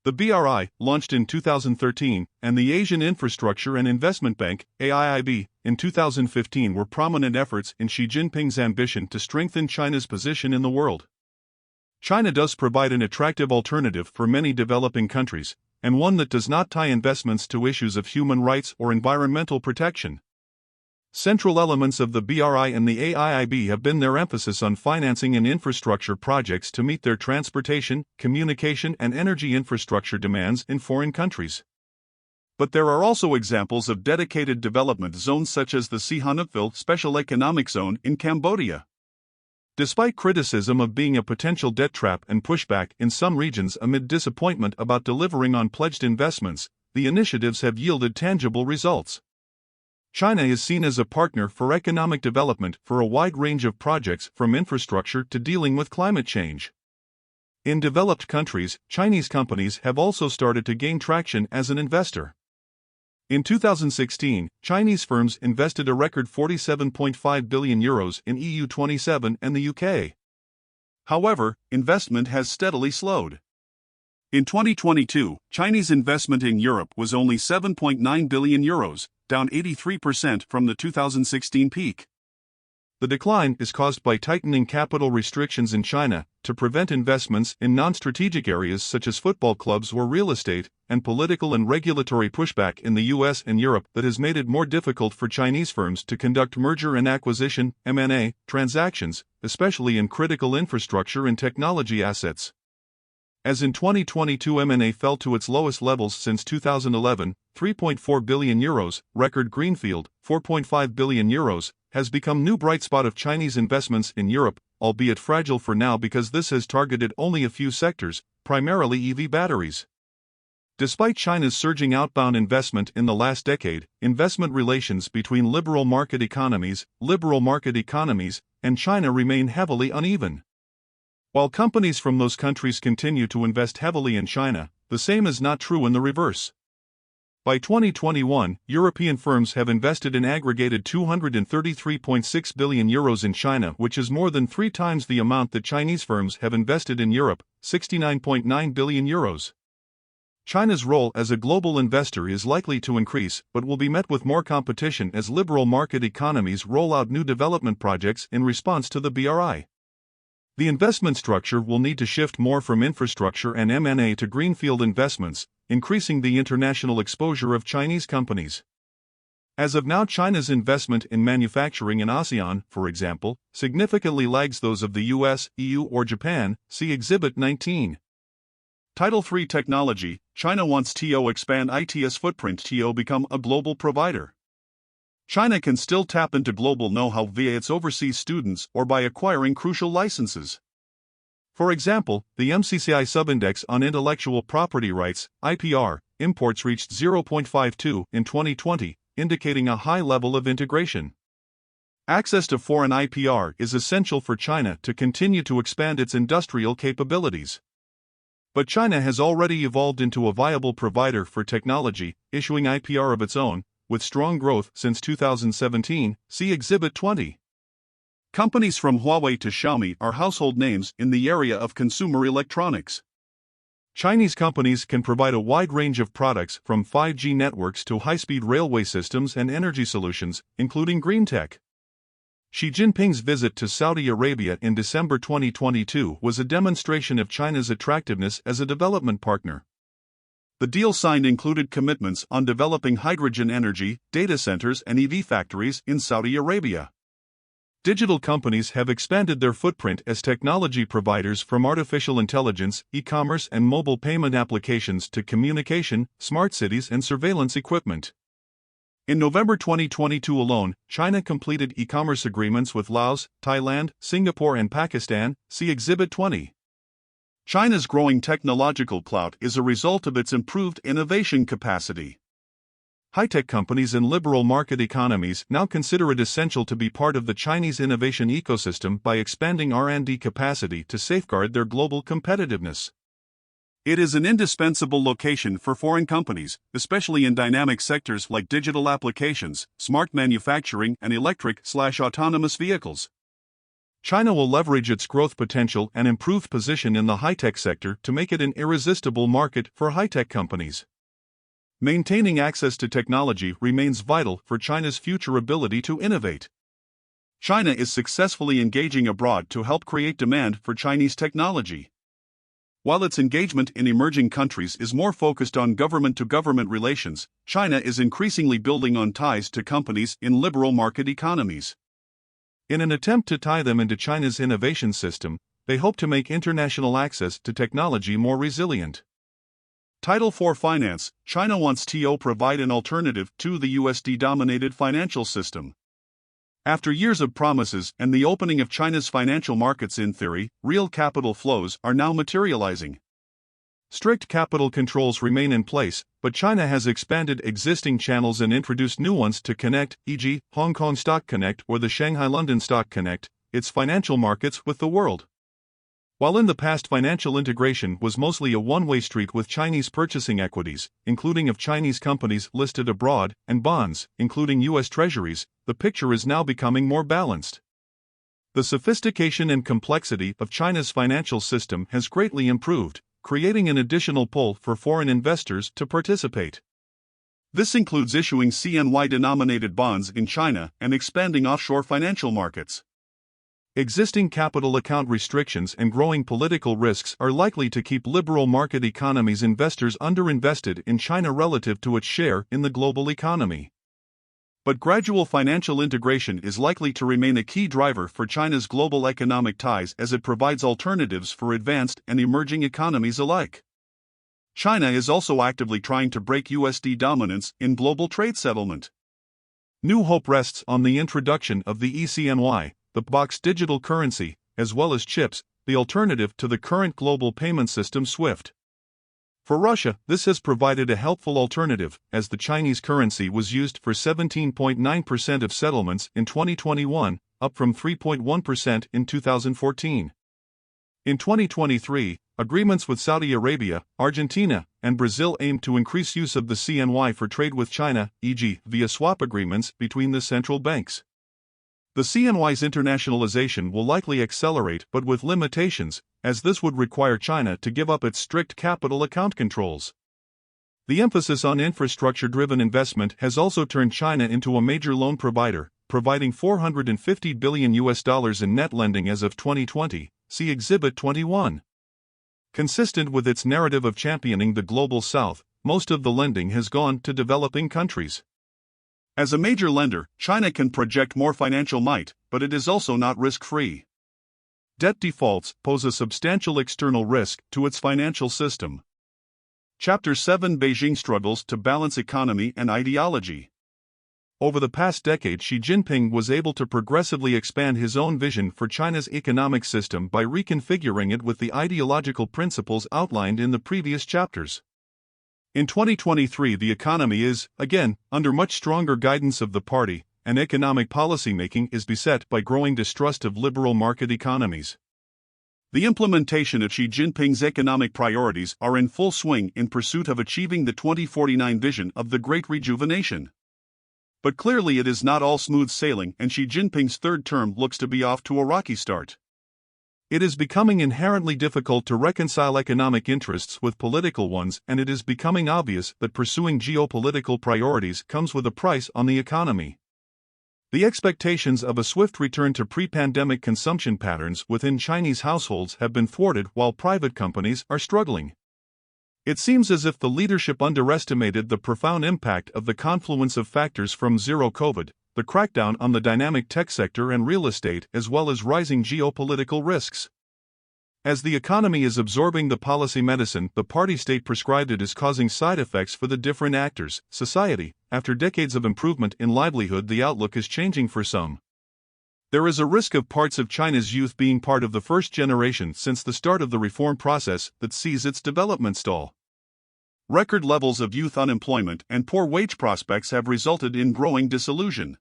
The BRI, launched in 2013, and the Asian Infrastructure and Investment Bank, AIIB, in 2015 were prominent efforts in Xi Jinping's ambition to strengthen China's position in the world. China does provide an attractive alternative for many developing countries, and one that does not tie investments to issues of human rights or environmental protection. Central elements of the BRI and the AIIB have been their emphasis on financing and infrastructure projects to meet their transportation, communication, and energy infrastructure demands in foreign countries. But there are also examples of dedicated development zones such as the Sihanoukville Special Economic Zone in Cambodia. Despite criticism of being a potential debt trap and pushback in some regions amid disappointment about delivering on pledged investments, the initiatives have yielded tangible results. China is seen as a partner for economic development for a wide range of projects from infrastructure to dealing with climate change. In developed countries, Chinese companies have also started to gain traction as an investor. In 2016, Chinese firms invested a record €47.5 billion in EU27 and the UK. However, investment has steadily slowed. In 2022, Chinese investment in Europe was only €7.9 billion, down 83% from the 2016 peak. The decline is caused by tightening capital restrictions in China to prevent investments in non-strategic areas such as football clubs or real estate, and political and regulatory pushback in the US and Europe that has made it more difficult for Chinese firms to conduct merger and acquisition (M&A) transactions, especially in critical infrastructure and technology assets. As in 2022, M&A fell to its lowest levels since 2011, €3.4 billion, record greenfield, €4.5 billion, has become new bright spot of Chinese investments in Europe, albeit fragile for now because this has targeted only a few sectors, primarily EV batteries. Despite China's surging outbound investment in the last decade, investment relations between liberal market economies, and China remain heavily uneven. While companies from those countries continue to invest heavily in China, the same is not true in the reverse. By 2021, European firms have invested an aggregated €233.6 billion in China, which is more than 3 times the amount that Chinese firms have invested in Europe, €69.9 billion. China's role as a global investor is likely to increase, but will be met with more competition as liberal market economies roll out new development projects in response to the BRI. The investment structure will need to shift more from infrastructure and M&A to greenfield investments, increasing the international exposure of Chinese companies. As of now, China's investment in manufacturing in ASEAN, for example, significantly lags those of the US, EU, or Japan. See Exhibit 19. Title 3 Technology. China wants to expand its footprint to become a global provider. China can still tap into global know-how via its overseas students or by acquiring crucial licenses. For example, the MCCI subindex on intellectual property rights, IPR, imports reached 0.52 in 2020, indicating a high level of integration. Access to foreign IPR is essential for China to continue to expand its industrial capabilities. But China has already evolved into a viable provider for technology, issuing IPR of its own, with strong growth since 2017. See Exhibit 20. Companies from Huawei to Xiaomi are household names in the area of consumer electronics. Chinese companies can provide a wide range of products from 5G networks to high-speed railway systems and energy solutions, including green tech. Xi Jinping's visit to Saudi Arabia in December 2022 was a demonstration of China's attractiveness as a development partner. The deal signed included commitments on developing hydrogen energy, data centers, and EV factories in Saudi Arabia. Digital companies have expanded their footprint as technology providers, from artificial intelligence, e-commerce, and mobile payment applications to communication, smart cities, and surveillance equipment. In November 2022 alone, China completed e-commerce agreements with Laos, Thailand, Singapore, and Pakistan. See Exhibit 20. China's growing technological clout is a result of its improved innovation capacity. High-tech companies in liberal market economies now consider it essential to be part of the Chinese innovation ecosystem by expanding R&D capacity to safeguard their global competitiveness. It is an indispensable location for foreign companies, especially in dynamic sectors like digital applications, smart manufacturing, and electric/autonomous vehicles. China will leverage its growth potential and improved position in the high-tech sector to make it an irresistible market for high-tech companies. Maintaining access to technology remains vital for China's future ability to innovate. China is successfully engaging abroad to help create demand for Chinese technology. While its engagement in emerging countries is more focused on government-to-government relations, China is increasingly building on ties to companies in liberal market economies. In an attempt to tie them into China's innovation system, they hope to make international access to technology more resilient. Title 4 Finance. China wants to provide an alternative to the USD-dominated financial system. After years of promises and the opening of China's financial markets in theory, real capital flows are now materializing. Strict capital controls remain in place, but China has expanded existing channels and introduced new ones to connect, e.g., Hong Kong Stock Connect or the Shanghai-London Stock Connect, its financial markets with the world. While in the past financial integration was mostly a one-way street with Chinese purchasing equities, including of Chinese companies listed abroad, and bonds, including U.S. treasuries, the picture is now becoming more balanced. The sophistication and complexity of China's financial system has greatly improved, creating an additional pull for foreign investors to participate. This includes issuing CNY-denominated bonds in China and expanding offshore financial markets. Existing capital account restrictions and growing political risks are likely to keep liberal market economies' investors underinvested in China relative to its share in the global economy. But gradual financial integration is likely to remain a key driver for China's global economic ties as it provides alternatives for advanced and emerging economies alike. China is also actively trying to break USD dominance in global trade settlement. New hope rests on the introduction of the eCNY, the box digital currency, as well as chips, the alternative to the current global payment system SWIFT. For Russia, this has provided a helpful alternative, as the Chinese currency was used for 17.9% of settlements in 2021, up from 3.1% in 2014. In 2023, agreements with Saudi Arabia, Argentina, and Brazil aim to increase use of the CNY for trade with China, e.g., via swap agreements between the central banks. The CNY's internationalization will likely accelerate, but with limitations, as this would require China to give up its strict capital account controls. The emphasis on infrastructure-driven investment has also turned China into a major loan provider, providing $450 billion in net lending as of 2020. See Exhibit 21. Consistent with its narrative of championing the global South, most of the lending has gone to developing countries. As a major lender, China can project more financial might, but it is also not risk-free. Debt defaults pose a substantial external risk to its financial system. Chapter 7: Beijing struggles to balance economy and ideology. Over the past decade, Xi Jinping was able to progressively expand his own vision for China's economic system by reconfiguring it with the ideological principles outlined in the previous chapters. In 2023, the economy is, again, under much stronger guidance of the party, and economic policymaking is beset by growing distrust of liberal market economies. The implementation of Xi Jinping's economic priorities are in full swing in pursuit of achieving the 2049 vision of the Great Rejuvenation. But clearly it is not all smooth sailing, and Xi Jinping's third term looks to be off to a rocky start. It is becoming inherently difficult to reconcile economic interests with political ones, and it is becoming obvious that pursuing geopolitical priorities comes with a price on the economy. The expectations of a swift return to pre-pandemic consumption patterns within Chinese households have been thwarted while private companies are struggling. It seems as if the leadership underestimated the profound impact of the confluence of factors from zero COVID, the crackdown on the dynamic tech sector and real estate, as well as rising geopolitical risks. As the economy is absorbing the policy medicine the party state prescribed, it is causing side effects for the different actors. Society, after decades of improvement in livelihood, the outlook is changing for some. There is a risk of parts of China's youth being part of the first generation since the start of the reform process that sees its development stall. Record levels of youth unemployment and poor wage prospects have resulted in growing disillusion.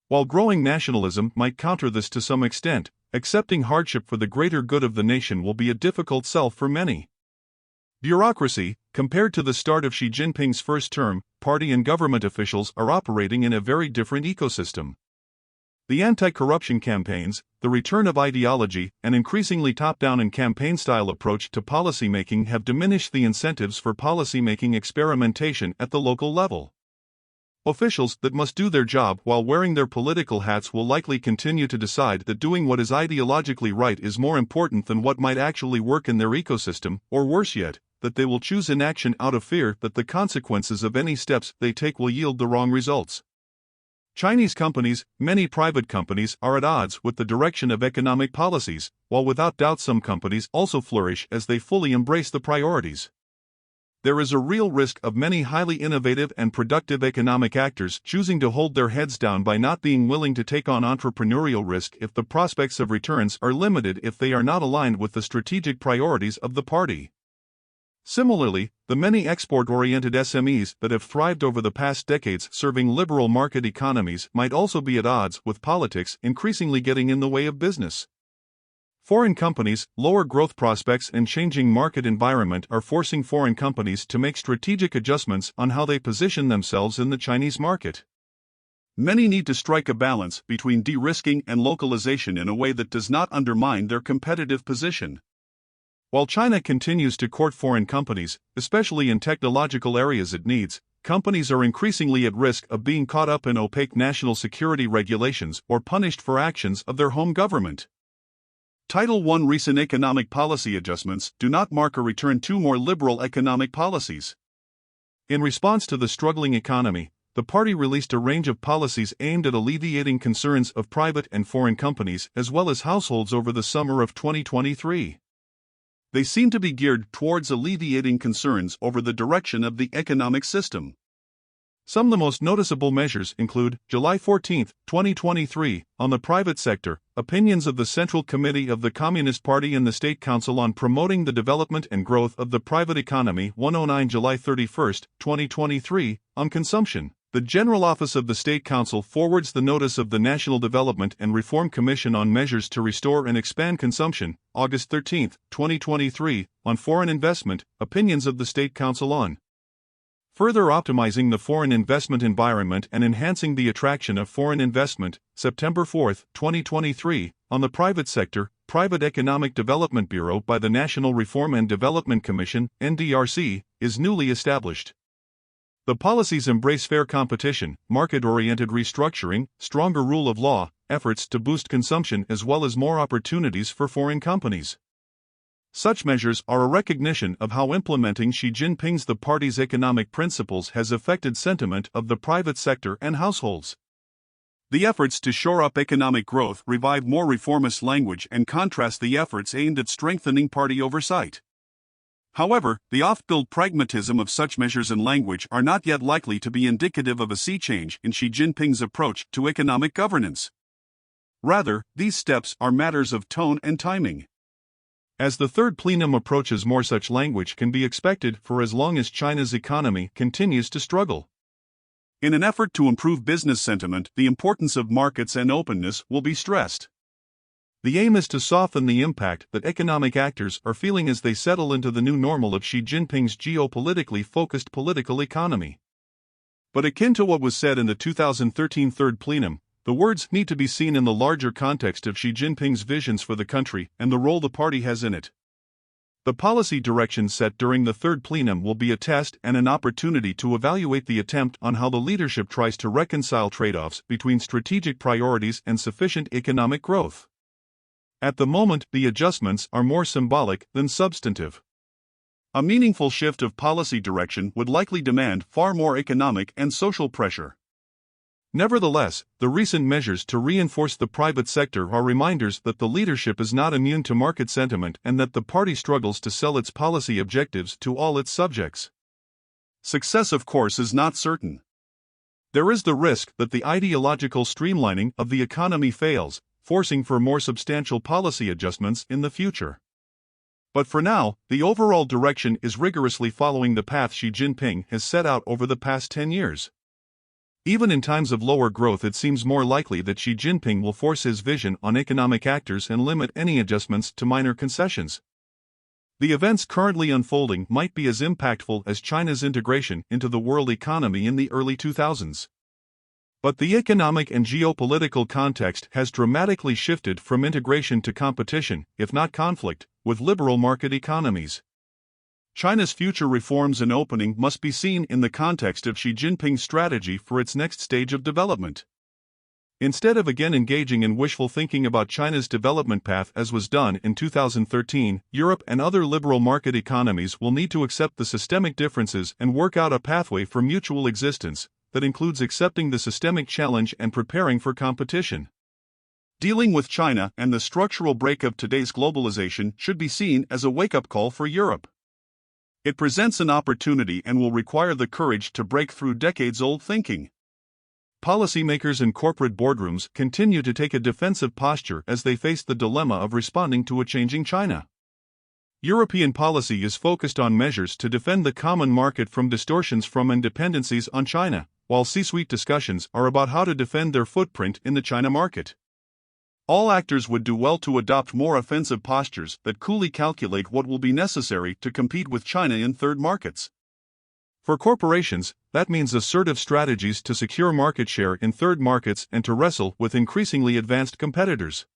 While growing nationalism might counter this to some extent, accepting hardship for the greater good of the nation will be a difficult sell for many. Bureaucracy, compared to the start of Xi Jinping's first term, party and government officials are operating in a very different ecosystem. The anti-corruption campaigns, the return of ideology, and increasingly top-down and campaign-style approach to policymaking have diminished the incentives for policymaking experimentation at the local level. Officials that must do their job while wearing their political hats will likely continue to decide that doing what is ideologically right is more important than what might actually work in their ecosystem, or worse yet, that they will choose inaction out of fear that the consequences of any steps they take will yield the wrong results. Chinese companies, many private companies, are at odds with the direction of economic policies, while without doubt some companies also flourish as they fully embrace the priorities. There is a real risk of many highly innovative and productive economic actors choosing to hold their heads down by not being willing to take on entrepreneurial risk if the prospects of returns are limited, if they are not aligned with the strategic priorities of the party. Similarly, the many export-oriented SMEs that have thrived over the past decades serving liberal market economies might also be at odds with politics increasingly getting in the way of business. Foreign companies, lower growth prospects, and changing market environment are forcing foreign companies to make strategic adjustments on how they position themselves in the Chinese market. Many need to strike a balance between de-risking and localization in a way that does not undermine their competitive position. While China continues to court foreign companies, especially in technological areas it needs, companies are increasingly at risk of being caught up in opaque national security regulations or punished for actions of their home government. Title I: Recent economic policy adjustments do not mark a return to more liberal economic policies. In response to the struggling economy, the party released a range of policies aimed at alleviating concerns of private and foreign companies as well as households over the summer of 2023. They seem to be geared towards alleviating concerns over the direction of the economic system. Some of the most noticeable measures include, July 14, 2023, on the private sector, opinions of the Central Committee of the Communist Party and the State Council on promoting the development and growth of the private economy. 109 July 31, 2023, on consumption. The General Office of the State Council forwards the notice of the National Development and Reform Commission on measures to restore and expand consumption, August 13, 2023, on foreign investment, opinions of the State Council on further optimizing the foreign investment environment and enhancing the attraction of foreign investment, September 4, 2023, on the private sector, Private Economic Development Bureau by the National Reform and Development Commission, NDRC, is newly established. The policies embrace fair competition, market-oriented restructuring, stronger rule of law, efforts to boost consumption as well as more opportunities for foreign companies. Such measures are a recognition of how implementing Xi Jinping's the party's economic principles has affected sentiment of the private sector and households. The efforts to shore up economic growth revive more reformist language and contrast the efforts aimed at strengthening party oversight. However, the oft-billed pragmatism of such measures and language are not yet likely to be indicative of a sea change in Xi Jinping's approach to economic governance. Rather, these steps are matters of tone and timing. As the third plenum approaches, more such language can be expected for as long as China's economy continues to struggle. In an effort to improve business sentiment, the importance of markets and openness will be stressed. The aim is to soften the impact that economic actors are feeling as they settle into the new normal of Xi Jinping's geopolitically focused political economy. But akin to what was said in the 2013 third plenum, the words need to be seen in the larger context of Xi Jinping's visions for the country and the role the party has in it. The policy direction set during the third plenum will be a test and an opportunity to evaluate the attempt on how the leadership tries to reconcile trade-offs between strategic priorities and sufficient economic growth. At the moment, the adjustments are more symbolic than substantive. A meaningful shift of policy direction would likely demand far more economic and social pressure. Nevertheless, the recent measures to reinforce the private sector are reminders that the leadership is not immune to market sentiment and that the party struggles to sell its policy objectives to all its subjects. Success, of course, is not certain. There is the risk that the ideological streamlining of the economy fails, forcing for more substantial policy adjustments in the future. But for now, the overall direction is rigorously following the path Xi Jinping has set out over the past 10 years. Even in times of lower growth, it seems more likely that Xi Jinping will force his vision on economic actors and limit any adjustments to minor concessions. The events currently unfolding might be as impactful as China's integration into the world economy in the early 2000s. But the economic and geopolitical context has dramatically shifted from integration to competition, if not conflict, with liberal market economies. China's future reforms and opening must be seen in the context of Xi Jinping's strategy for its next stage of development. Instead of again engaging in wishful thinking about China's development path as was done in 2013, Europe and other liberal market economies will need to accept the systemic differences and work out a pathway for mutual existence that includes accepting the systemic challenge and preparing for competition. Dealing with China and the structural break of today's globalization should be seen as a wake-up call for Europe. It presents an opportunity and will require the courage to break through decades-old thinking. Policymakers in corporate boardrooms continue to take a defensive posture as they face the dilemma of responding to a changing China. European policy is focused on measures to defend the common market from distortions from and dependencies on China, while C-suite discussions are about how to defend their footprint in the China market. All actors would do well to adopt more offensive postures that coolly calculate what will be necessary to compete with China in third markets. For corporations, that means assertive strategies to secure market share in third markets and to wrestle with increasingly advanced competitors.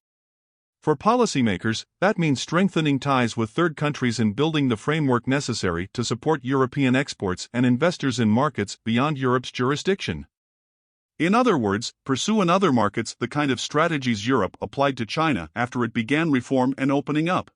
For policymakers, that means strengthening ties with third countries and building the framework necessary to support European exports and investors in markets beyond Europe's jurisdiction. In other words, pursue in other markets the kind of strategies Europe applied to China after it began reform and opening up.